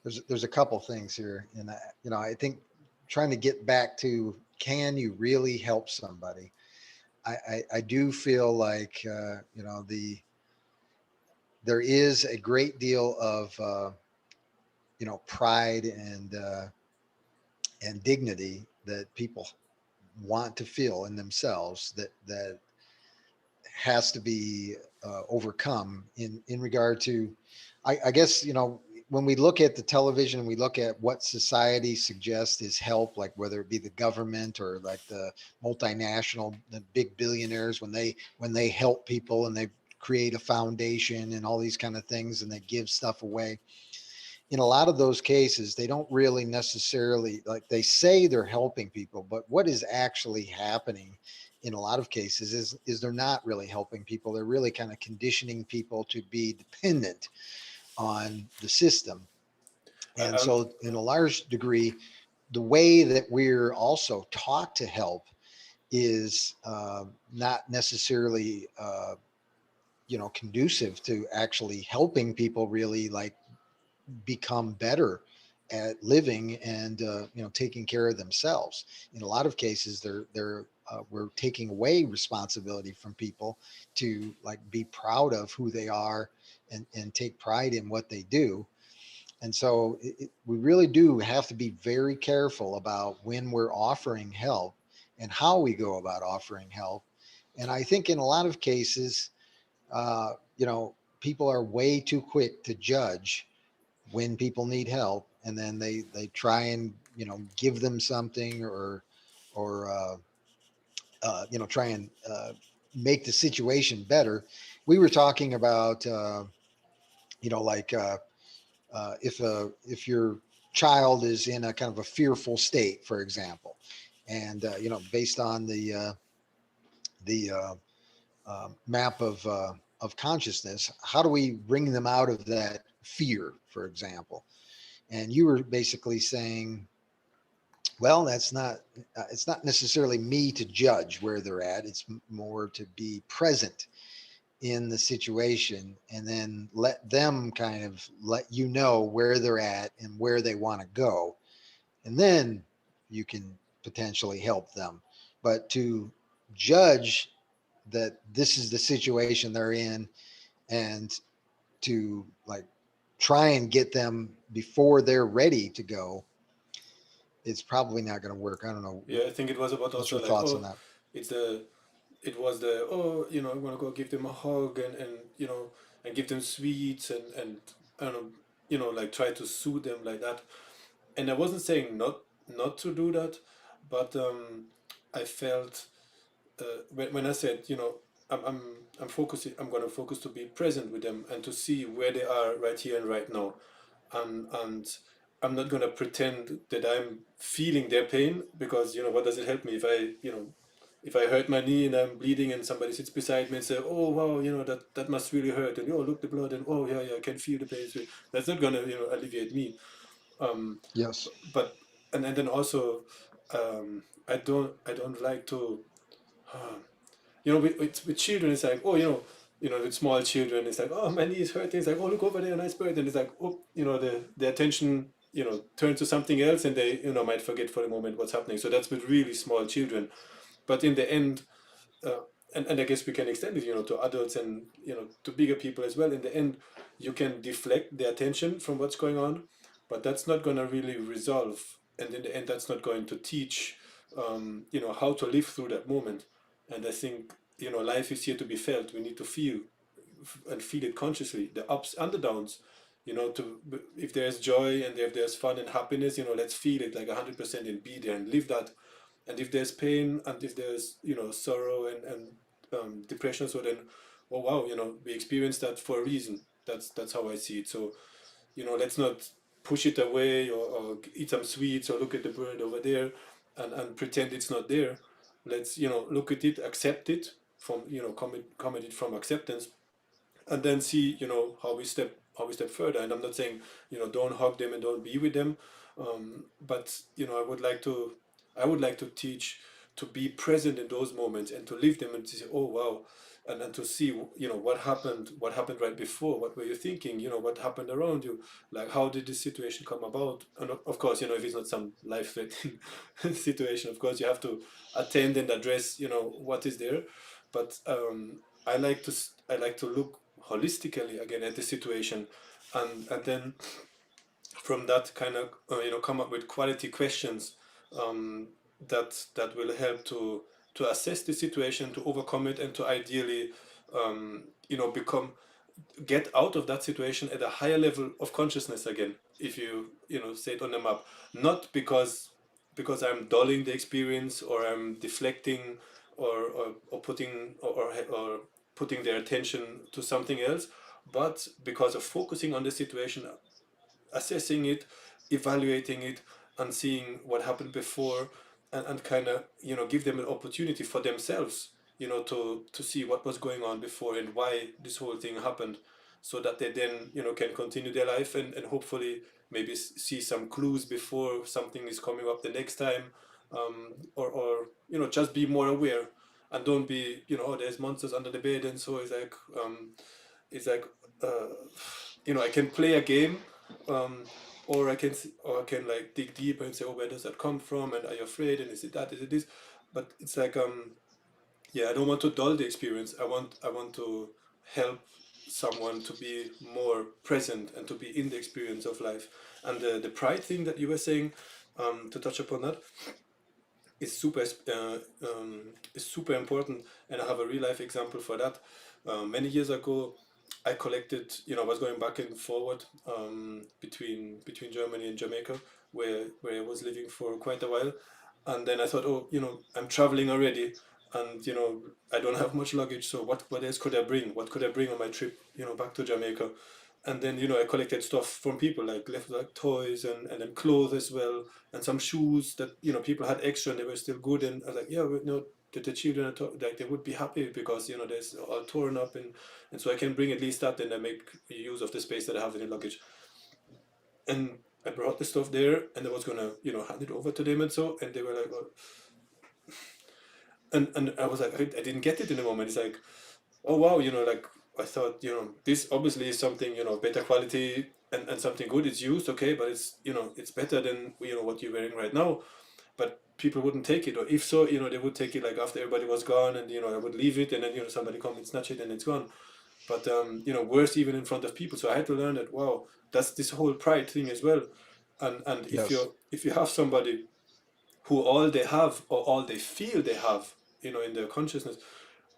there's a couple things here, and I think trying to get back to, can you really help somebody? I do feel like, there is a great deal of, pride and dignity that people want to feel in themselves, that has to be overcome in regard to, I guess, when we look at the television, we look at what society suggests is help, like whether it be the government or like the multinational, the big billionaires, when they help people and they create a foundation and all these kind of things and they give stuff away. In a lot of those cases, they don't really necessarily, like, they say they're helping people, but what is actually happening in a lot of cases is they're not really helping people. They're really kind of conditioning people to be dependent on the system. And I, so, in a large degree, the way that we're also taught to help is not necessarily, conducive to actually helping people really, like, become better at living and, taking care of themselves. In a lot of cases, we're taking away responsibility from people to, like, be proud of who they are and take pride in what they do. And so we really do have to be very careful about when we're offering help and how we go about offering help. And I think in a lot of cases, uh, you know, people are way too quick to judge when people need help, and then they try and, give them something, or try and make the situation better. We were talking about, like, if your child is in a kind of a fearful state, for example, and, based on the map of consciousness, how do we bring them out of that fear, for example? And you were basically saying, well, it's not necessarily me to judge where they're at. It's more to be present in the situation and then let them kind of let you know where they're at and where they want to go. And then you can potentially help them. But to judge that this is the situation they're in, and to, like, try and get them before they're ready to go, it's probably not going to work. I don't know. yeah, I think it was about What's also your like, thoughts on oh, that? it's the it was the, oh, I'm gonna go give them a hug, and and give them sweets, and I don't know, like try to soothe them like that. And I wasn't saying not to do that, but I felt, when I said, I'm I'm I'm gonna focus to be present with them and to see where they are right here and right now. And I'm not gonna pretend that I'm feeling their pain, because what does it help me if I hurt my knee and I'm bleeding and somebody sits beside me and say, oh wow, that must really hurt, and oh, look, the blood, and oh yeah, yeah, I can feel the pain. So that's not gonna alleviate me. Um, Yes. but and then also, I don't like to, uh, with children, it's like, oh, with small children, it's like, oh, my knee is hurting. It's like, oh, look over there, nice bird. And it's like, oh, the attention, turns to something else, and they, might forget for a moment what's happening. So that's with really small children. But in the end, uh, and I guess we can extend it, to adults and, to bigger people as well. In the end, you can deflect the attention from what's going on, but that's not going to really resolve. And in the end, that's not going to teach, how to live through that moment. And I think, life is here to be felt. We need to feel, and feel it consciously, the ups and the downs. If there's joy and if there's fun and happiness, let's feel it like 100% and be there and live that. And if there's pain and if there's sorrow and depression, so then, oh wow, we experience that for a reason. That's how I see it. So let's not push it away, or eat some sweets, or look at the bird over there, and pretend it's not there. Let's look at it, accept it, from come at it from acceptance, and then see, how we step further. And I'm not saying, don't hug them and don't be with them, but I would like to teach to be present in those moments and to live them and to say, oh wow, and to see, what happened right before, what were you thinking, what happened around you, like how did this situation come about. And of course, if it's not some life-threatening situation, of course you have to attend and address, what is there. But I like to look holistically again at the situation, and then from that kind of, come up with quality questions, um, that will help to assess the situation, to overcome it, and to ideally, become get out of that situation at a higher level of consciousness again, if say it on the map. Not because I'm dulling the experience, or I'm deflecting, or putting, or putting their attention to something else, but because of focusing on the situation, assessing it, evaluating it, and seeing what happened before, and kind of, give them an opportunity for themselves, to see what was going on before and why this whole thing happened, so that they then, can continue their life, and hopefully maybe see some clues before something is coming up the next time, or just be more aware, and don't be, oh, there's monsters under the bed, and so it's like uh, I can play a game, um, or I can like dig deeper and say, oh, where does that come from, and are you afraid, and is it that, is it this? But it's like, yeah, I don't want to dull the experience. I want to help someone to be more present and to be in the experience of life. And the pride thing that you were saying, to touch upon that, is super important, and I have a real life example for that. Many years ago, I collected, I was going back and forward, between Germany and Jamaica, where I was living for quite a while, and then I thought, oh, I'm traveling already, and I don't have much luggage, so what else could I bring? What could I bring on my trip, back to Jamaica? And then, I collected stuff from people, like left, like toys, and then clothes as well, and some shoes that, people had extra and they were still good. And I was like, yeah, the children are like, they would be happy because, there's all torn up, and so I can bring at least that, and I make use of the space that I have in the luggage. And I brought the stuff there, and I was gonna, hand it over to them, and so, and they were like, oh. And I was like, I didn't get it in the moment. It's like, oh wow, like, I thought, this obviously is something, better quality, and something good. It's used, okay, but it's, it's better than, what you're wearing right now. But people wouldn't take it, or if so, they would take it like after everybody was gone, and I would leave it, and then, somebody come and snatch it, and it's gone. But worse, even in front of people. So I had to learn that, wow, that's this whole pride thing as well. And Yes. if you have somebody who all they have, or all they feel they have, in their consciousness,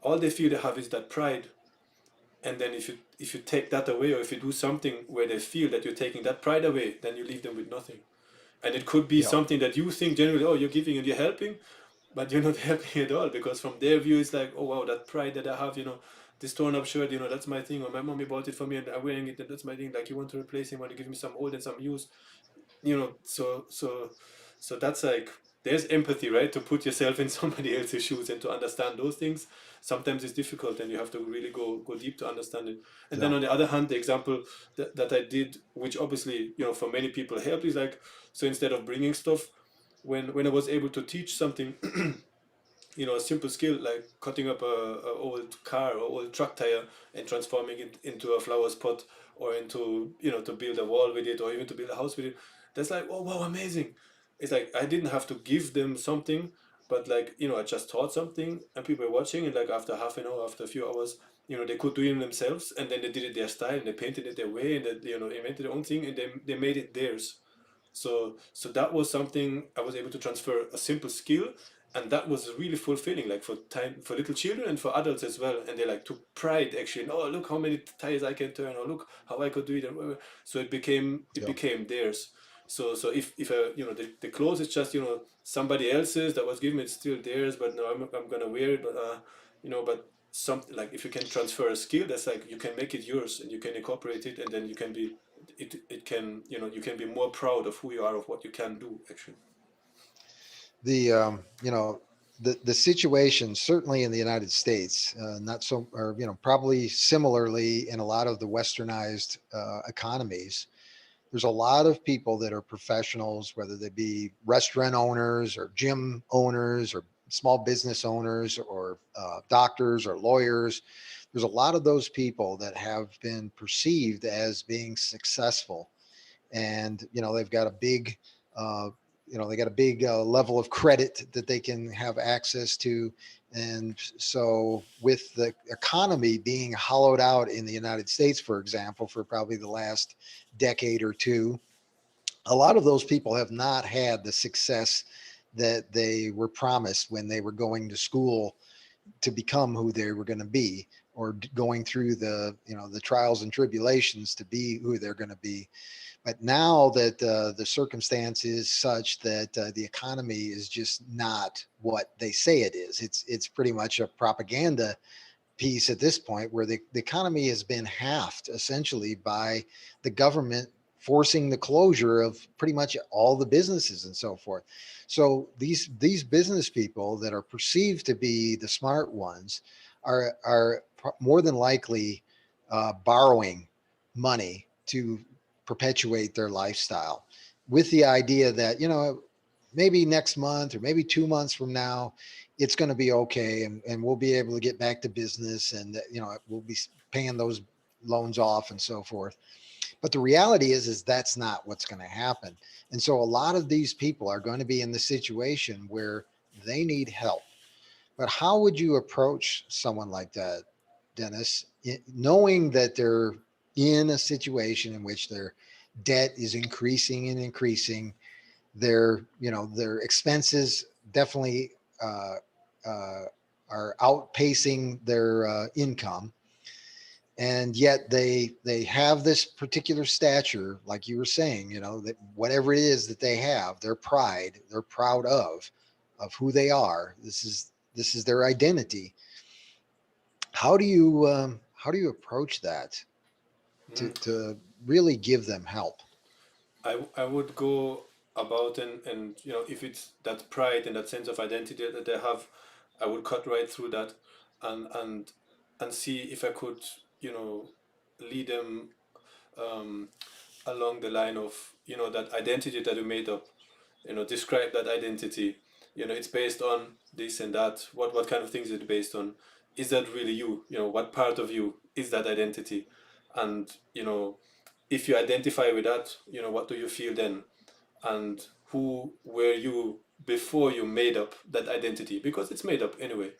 all they feel they have is that pride. And then if you take that away, or if you do something where they feel that you're taking that pride away, then you leave them with nothing. And it could be Yeah. something that you think generally, oh, you're giving and you're helping, but you're not helping at all, because from their view it's like, oh wow, that pride that I have, this torn up shirt, that's my thing, or my mommy bought it for me and I'm wearing it, and that's my thing. Like, you want to replace him, want to give me some old and some used, so that's like, there's empathy, right, to put yourself in somebody else's shoes and to understand those things. Sometimes it's difficult, and you have to really go deep to understand it. And then Yeah. on the other hand, the example that I did, which obviously, for many people helped, is like, so instead of bringing stuff, when I was able to teach something, a simple skill like cutting up a old car or old truck tire and transforming it into a flower pot, or into, to build a wall with it, or even to build a house with it. That's like, oh wow, amazing. It's like I didn't have to give them something, but like, I just taught something, and people were watching, and like after half an hour, after a few hours, they could do it themselves, and then they did it their style, and they painted it their way, and they, invented their own thing, and they made it theirs. So that was something I was able to transfer, a simple skill, and that was really fulfilling, like for little children and for adults as well. And they like took pride actually. And, oh, look how many tires I can turn, or look how I could do it. And so it Yeah. became theirs. So if the clothes is just, somebody else's that was given, it's still theirs. But no, I'm gonna wear it. But but something like, if you can transfer a skill, that's like, you can make it yours, and you can incorporate it, and then you can be it can, you can be more proud of who you are, of what you can do actually. The, the situation certainly in the United States, not so, or probably similarly in a lot of the westernized economies. There's a lot of people that are professionals, whether they be restaurant owners or gym owners or small business owners or doctors or lawyers. There's a lot of those people that have been perceived as being successful, and they've got a big level of credit that they can have access to. And so with the economy being hollowed out in the United States, for example, for probably the last decade or two, a lot of those people have not had the success that they were promised when they were going to school to become who they were going to be, or going through the trials and tribulations to be who they're going to be. But now that the circumstance is such that the economy is just not what they say it is, it's pretty much a propaganda piece at this point, where the economy has been halved essentially by the government forcing the closure of pretty much all the businesses and so forth. So these business people that are perceived to be the smart ones are more than likely borrowing money to perpetuate their lifestyle, with the idea that maybe next month or maybe 2 months from now it's going to be okay, and we'll be able to get back to business, and we'll be paying those loans off and so forth. But the reality is that's not what's going to happen. And so a lot of these people are going to be in the situation where they need help. But how would you approach someone like that, Dennis, knowing that they're in a situation in which their debt is increasing and increasing, their expenses definitely uh, uh, are outpacing their income, and yet they have this particular stature, like you were saying, that whatever it is that they have, their pride, they're proud of who they are. This is their identity. How do you approach that Mm. to really give them help? I would go about, and if it's that pride and that sense of identity that they have, I would cut right through that, and and and see if I could you know lead them um, along the line of that identity that we made up. Describe that identity. It's based on this and that. What kind of things is it based on? Is that really you? What part of you is that identity? And if you identify with that, what do you feel then? And who were you before you made up that identity? Because it's made up anyway.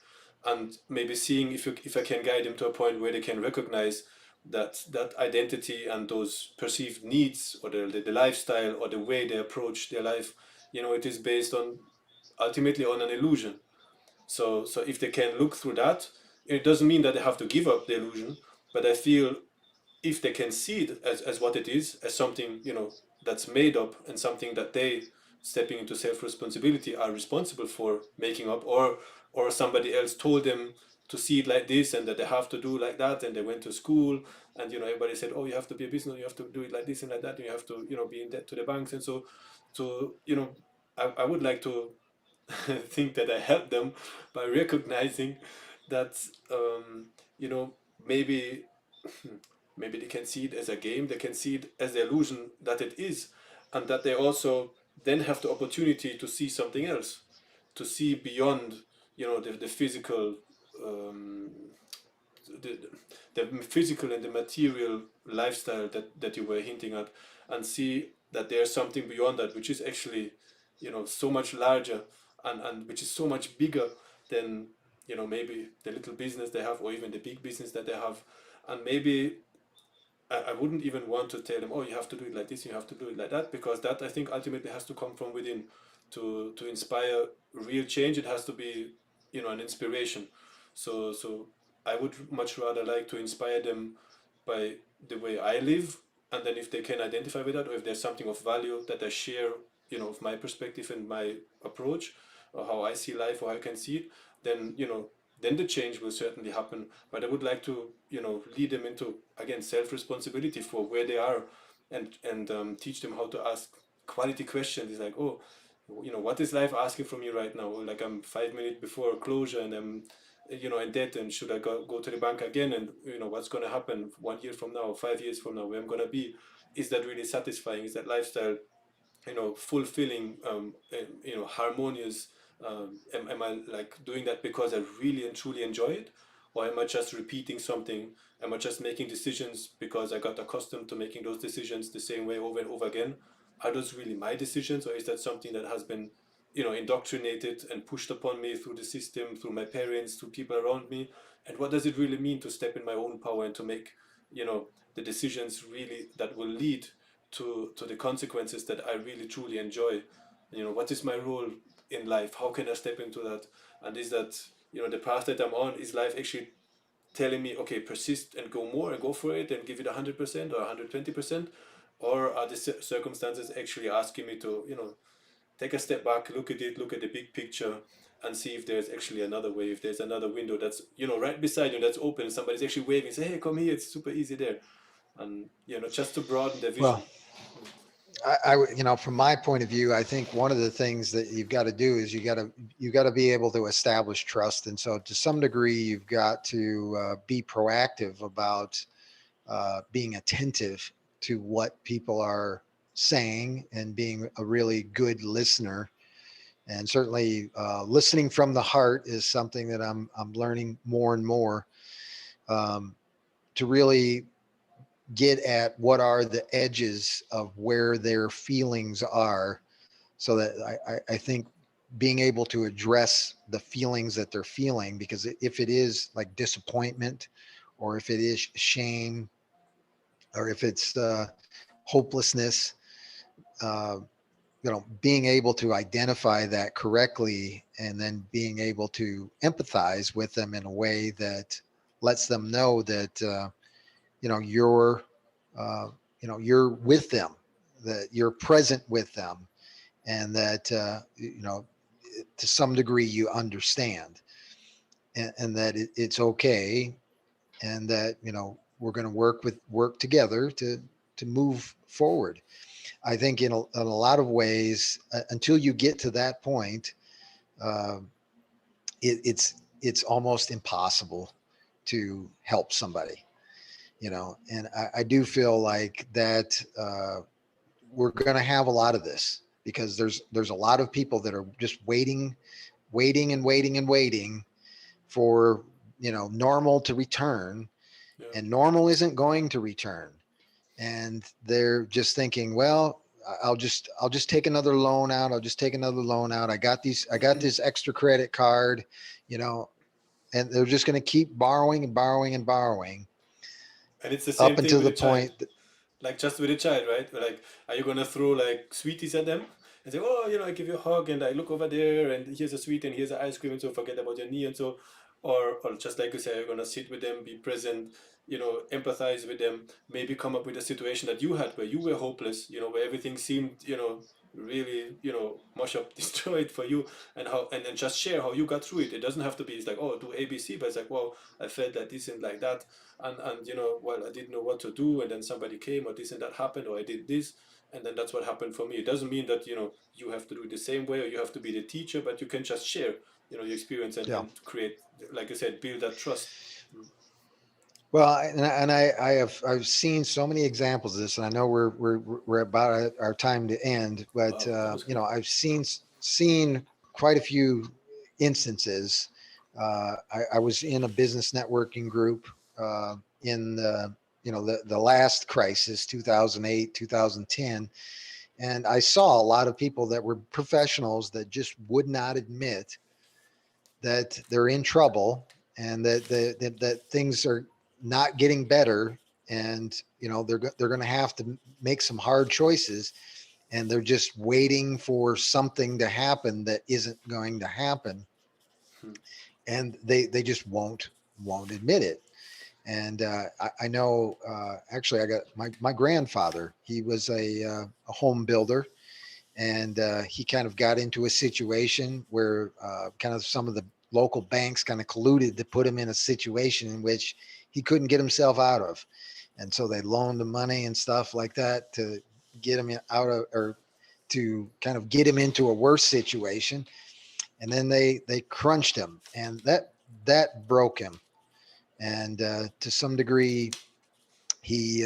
And maybe seeing if I can guide them to a point where they can recognize that identity and those perceived needs, or the lifestyle or the way they approach their life, it is based on, ultimately, on an illusion. So if they can look through that, it doesn't mean that they have to give up the illusion, but I feel if they can see it as what it is, as something that's made up, and something that they, stepping into self-responsibility, are responsible for making up, or somebody else told them to see it like this, and that they have to do like that, and they went to school, and everybody said, oh, you have to be a business, you have to do it like this and like that, and you have to be in debt to the banks. And so I would like to think that I help them by recognizing that you know maybe maybe they can see it as a game, they can see it as the illusion that it is, and that they also then have the opportunity to see something else, to see beyond the physical, um, the, the physical and the material lifestyle that you were hinting at, and see that there's something beyond that, which is actually so much larger, and which is so much bigger than maybe the little business they have, or even the big business that they have. And maybe I wouldn't even want to tell them, oh, you have to do it like this, you have to do it like that, because that, I think, ultimately has to come from within to inspire real change. It has to be an inspiration. So I would much rather like to inspire them by the way I live, and then if they can identify with that, or if there's something of value that I share, of my perspective and my approach, or how I see life, or how I can see it, then then the change will certainly happen. But I would like to lead them into, again, self-responsibility for where they are, and teach them how to ask quality questions. It's like, oh, what is life asking from me right now? Like I'm 5 minutes before closure and I'm, in debt, and should I go to the bank again? And what's going to happen 1 year from now, 5 years from now, where I'm going to be? Is that really satisfying? Is that lifestyle, fulfilling, harmonious? Am I like doing that because I really and truly enjoy it? Or am I just repeating something? Am I just making decisions because I got accustomed to making those decisions the same way over and over again? Are those really my decisions, or is that something that has been, indoctrinated and pushed upon me through the system, through my parents, through people around me? And what does it really mean to step in my own power and to make, the decisions really that will lead to the consequences that I really truly enjoy? What is my role in life? How can I step into that? And is that, the path that I'm on, is life actually telling me, okay, persist and go more and go for it and give it 100% or 120%? Or are the circumstances actually asking me to, take a step back, look at it, look at the big picture, and see if there's actually another way, if there's another window that's, right beside you, that's open, somebody's actually waving, say, hey, come here, it's super easy there. And, just to broaden their Well, vision. from my point of view, I think one of the things that you've got to do is you got to be able to establish trust. And so to some degree, you've got to be proactive about being attentive to what people are saying and being a really good listener. And certainly, listening from the heart is something that I'm learning more and more, um, to really get at what are the edges of where their feelings are, so that I think being able to address the feelings that they're feeling, because if it is like disappointment, or if it is shame, or if it's hopelessness, uh, being able to identify that correctly, and then being able to empathize with them in a way that lets them know that you're you're with them, that you're present with them, and that to some degree you understand, and that it's okay, and that we're going to work together to move forward. I think in a lot of ways, until you get to that point, uh, it's almost impossible to help somebody, and I do feel like that we're going to have a lot of this, because there's a lot of people that are just waiting and waiting and waiting for normal to return, Yeah. and normal isn't going to return, and they're just thinking, well, I'll just take another loan out. I'll just take another loan out. I got this extra credit card, you know, and they're just going to keep borrowing and borrowing and borrowing And it's the same up thing until with the a child. point that, Like just with a child, right? Like, are you gonna throw like sweeties at them and say, "Oh, I give you a hug and I look over there and here's a sweet and here's an ice cream and so forget about your knee and so," or just like you say, you're gonna sit with them, be present, empathize with them, maybe come up with a situation that you had where you were hopeless, where everything seemed, really, mush up, destroyed for you, and how, and then just share how you got through it. It doesn't have to be, it's like, oh, do ABC, but it's like, well, I felt like this and like that, and well, I didn't know what to do, and then somebody came, or this and that happened, or I did this, and then that's what happened for me. It doesn't mean that you have to do it the same way or you have to be the teacher, but you can just share your experience, yeah. and create, like I said, build that trust. Well, I've seen so many examples of this, and I know we're about our time to end, but Wow, that was quick. I've seen quite a few instances. I was in a business networking group in the last crisis, 2008, 2010, and I saw a lot of people that were professionals that just would not admit that they're in trouble, and that things are not getting better, and they're going to have to make some hard choices, and they're just waiting for something to happen that isn't going to happen, Hmm. and they just won't admit it. And I know, actually, I got my grandfather. He was a home builder, and he kind of got into a situation where kind of some of the local banks kind of colluded to put him in a situation in which he couldn't get himself out of, and so they loaned him money and stuff like that to get him out of, or to kind of get him into a worse situation, and then they crunched him, and that broke him. And to some degree, he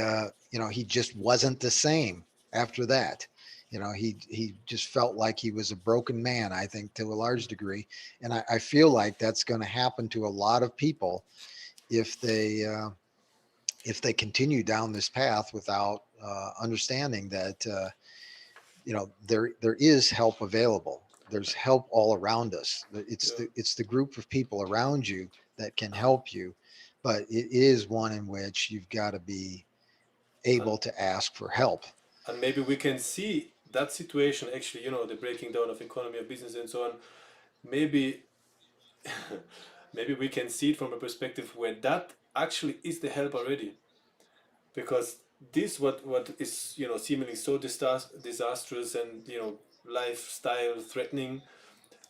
he just wasn't the same after that. He just felt like he was a broken man, I think, to a large degree. And I feel like that's going to happen to a lot of people if they continue down this path without understanding that there is help available. There's help all around us. It's Yeah. the group of people around you that can help you, but it is one in which you've got to be and able to ask for help. and maybe we can see that situation actually, the breaking down of economy of business and so on. Maybe maybe we can see it from a perspective where that actually is the help already, because this what is seemingly so disastrous and lifestyle threatening.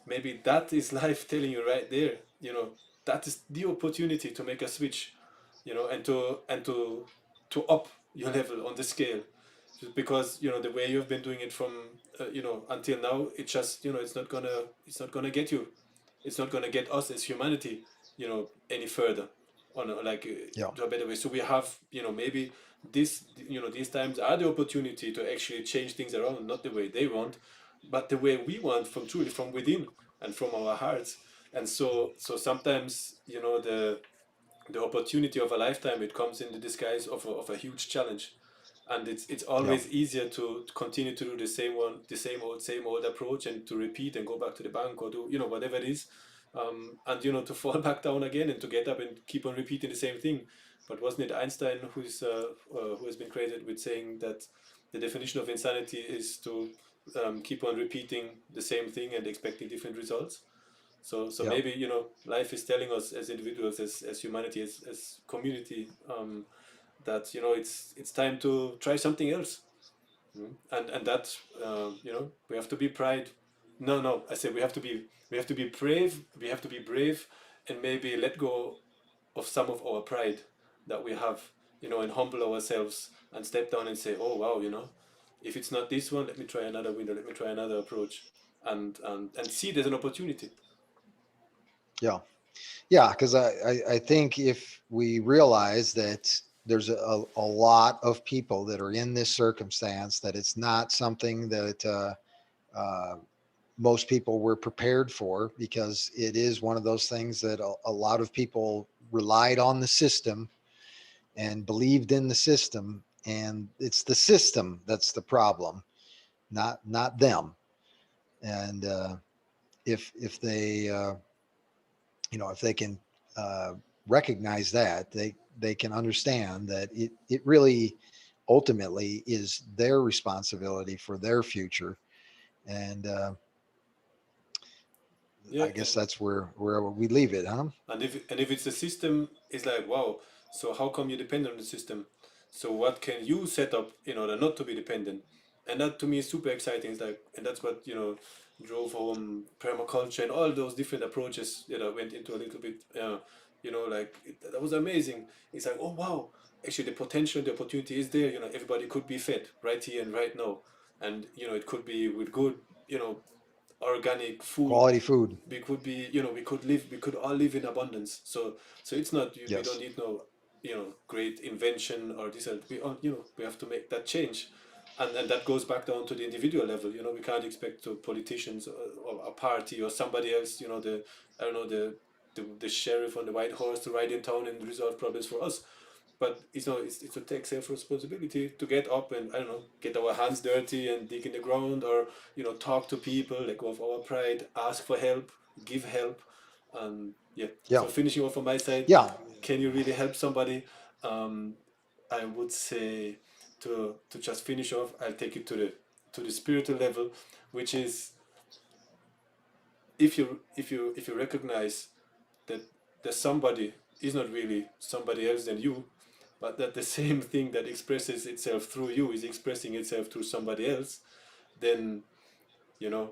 Maybe that is life telling you right there, that is the opportunity to make a switch, and to up your level on the scale. Just because the way you've been doing it from until now, it just it's not gonna get you, it's not gonna get us as humanity any further on Yeah, to a better way. So we have maybe these times are the opportunity to actually change things around, not the way they want, but the way we want, from truly from within and from our hearts. And so sometimes the opportunity of a lifetime, it comes in the disguise of a huge challenge. And it's yeah, always easier to continue to do the same old approach, and to repeat and go back to the bank, or do whatever it is, and to fall back down again, and to get up and keep on repeating the same thing. But wasn't it Einstein who has been credited with saying that the definition of insanity is to keep on repeating the same thing and expecting different results? So yeah, maybe life is telling us, as individuals, as humanity, as community, that it's time to try something else. And that we have to be pride. No, I said we have to be brave. We have to be brave, and maybe let go of some of our pride that we have, and humble ourselves and step down and say, oh wow, if it's not this one, let me try another window, let me try another approach, and see there's an opportunity. yeah, yeah. Because I think if we realize that there's a lot of people that are in this circumstance, that it's not something that most people were prepared for, because it is one of those things that a lot of people relied on the system and believed in the system, and it's the system that's the problem, not them. And if they if they can uh, recognize that, they can understand that it really ultimately is their responsibility for their future. And Yeah, I guess that's where we leave it, huh? and if it's a system, it's like, wow, so how come you depend on the system? So what can you set up in order not to be dependent? And that to me is super exciting. It's like, and that's what drove home permaculture and all those different approaches that I went into a little bit. Like that was amazing. It's like, oh wow, actually the potential, the opportunity is there. Everybody could be fed right here and right now, and it could be with good, you know, organic food. Quality food. We could all live in abundance. So it's not, we don't Yes. need no great invention or this, we all, we have to make that change. And that goes back down to the individual level. We can't expect to politicians, or a party, or somebody else, the I don't know, the sheriff on the white horse, to ride in town and resolve problems for us. But it's to take self responsibility, to get up and, I don't know, get our hands dirty and dig in the ground, or talk to people, let go of our pride, ask for help, give help. And yeah, Yeah. so finishing off on my side, Yeah. can you really help somebody? um, I would say, to just finish off, I'll take it to the spiritual level, which is, if you recognize that there's somebody is not really somebody else than you, but that the same thing that expresses itself through you is expressing itself through somebody else, then you know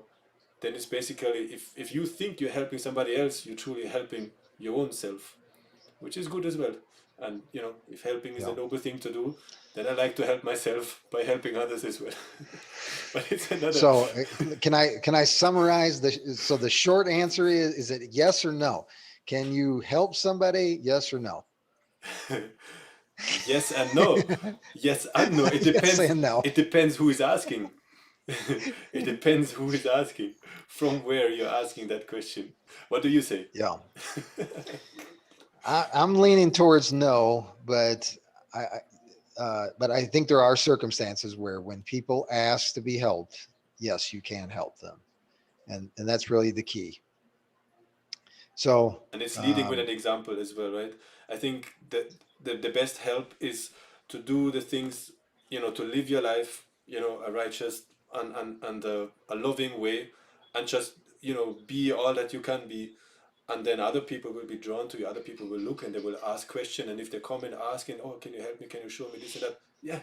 then it's basically, if you think you're helping somebody else, you're truly helping your own self, which is good as well. And if helping is a Yeah. noble thing to do, then I like to help myself by helping others as well. But it's another. So can I summarize so the short answer is it yes or no? Can you help somebody? Yes or no? Yes and no. Yes and no. It Yes depends. and no. It depends who is asking. It depends who is asking, from where you're asking that question. What do you say? Yeah. I'm leaning towards no, but I think there are circumstances where when people ask to be helped, yes, you can help them, and that's really the key. So, And it's leading with um, an example as well, right? I think that the best help is to do the things, to live your life, a righteous and a loving way, and just be all that you can be. And then other people will be drawn to you. Other people will look and they will ask questions. And if they come and asking, oh, can you help me, can you show me this and that, yeah,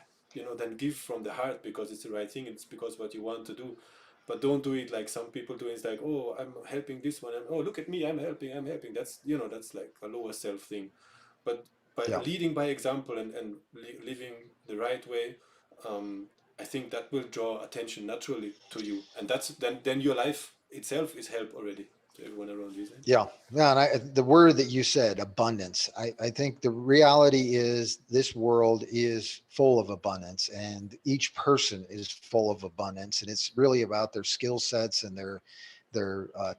then give from the heart, because it's the right thing, it's because what you want to do. But don't do it like some people do. It's like, oh, I'm helping this one, and oh, look at me, I'm helping. That's that's like a lower self thing. But by yeah. leading by example and living the right way, um, I think that will draw attention naturally to you, and that's then your life itself is help already to everyone around you. Isn't Yeah, yeah, and the word that you said, abundance. I think the reality is this world is full of abundance, and each person is full of abundance, and it's really about their skill sets and their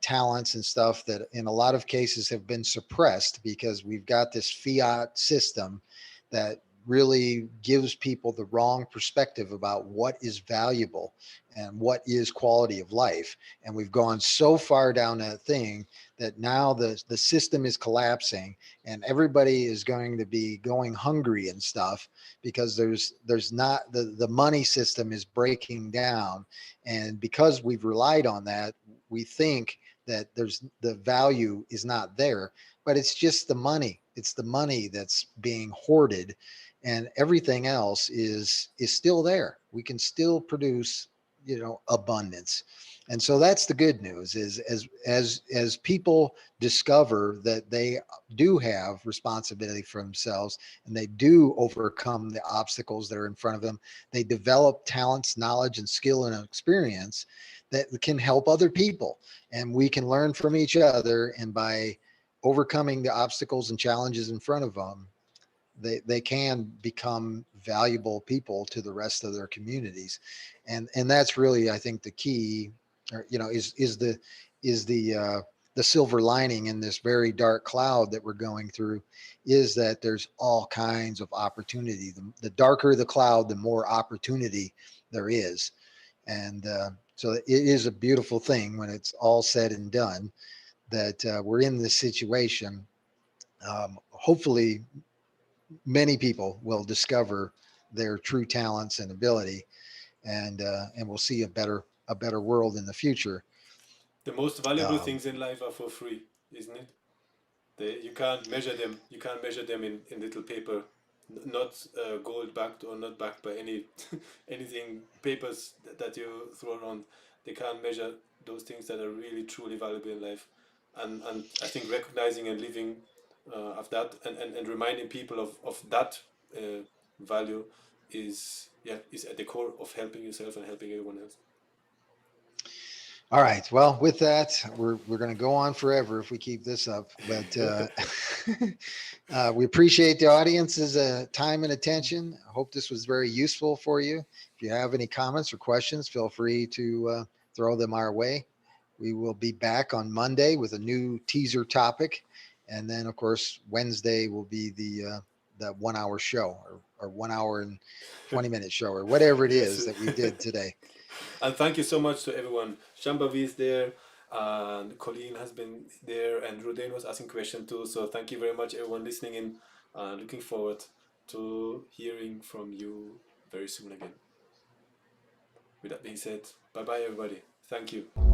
talents and stuff that, in a lot of cases, have been suppressed because we've got this fiat system that really gives people the wrong perspective about what is valuable and what is quality of life. And we've gone so far down that thing that now the system is collapsing and everybody is going to be going hungry and stuff because there's not the money system is breaking down, and because we've relied on that, we think that there's the value is not there, but it's just the money. It's the money that's being hoarded, and everything else is still there. We can still produce, abundance. And so that's the good news, is as people discover that they do have responsibility for themselves and they do overcome the obstacles that are in front of them, they develop talents, knowledge, and skill and experience that can help other people, and we can learn from each other. And by overcoming the obstacles and challenges in front of them, they can become valuable people to the rest of their communities. And that's really, I think, the key, or, is the silver lining in this very dark cloud that we're going through, is that there's all kinds of opportunity. The darker the cloud, the more opportunity there is. And so it is a beautiful thing when it's all said and done, that we're in this situation. Hopefully many people will discover their true talents and ability, and we'll see a better world in the future. The most valuable Um, things in life are for free, isn't it? You can't measure them. You can't measure them in little paper, not gold backed or not backed by any anything papers that you throw around. They can't measure those things that are really truly valuable in life, and I think recognizing and living of that, and reminding people of that value is at the core of helping yourself and helping everyone else. all right. Well, with that, we're going to go on forever if we keep this up. But we appreciate the audience's time and attention. I hope this was very useful for you. If you have any comments or questions, feel free to throw them our way. We will be back on Monday with a new teaser topic, and then, of course, Wednesday will be the 1 hour show, or 1 hour and 20-minute show, or whatever it Yes. is that we did today. And thank you so much to everyone. Shambhavi is there, and Colleen has been there, and Rudain was asking questions too. So thank you very much, everyone listening in. Looking forward to hearing from you very soon again. With that being said, bye bye, everybody. Thank you.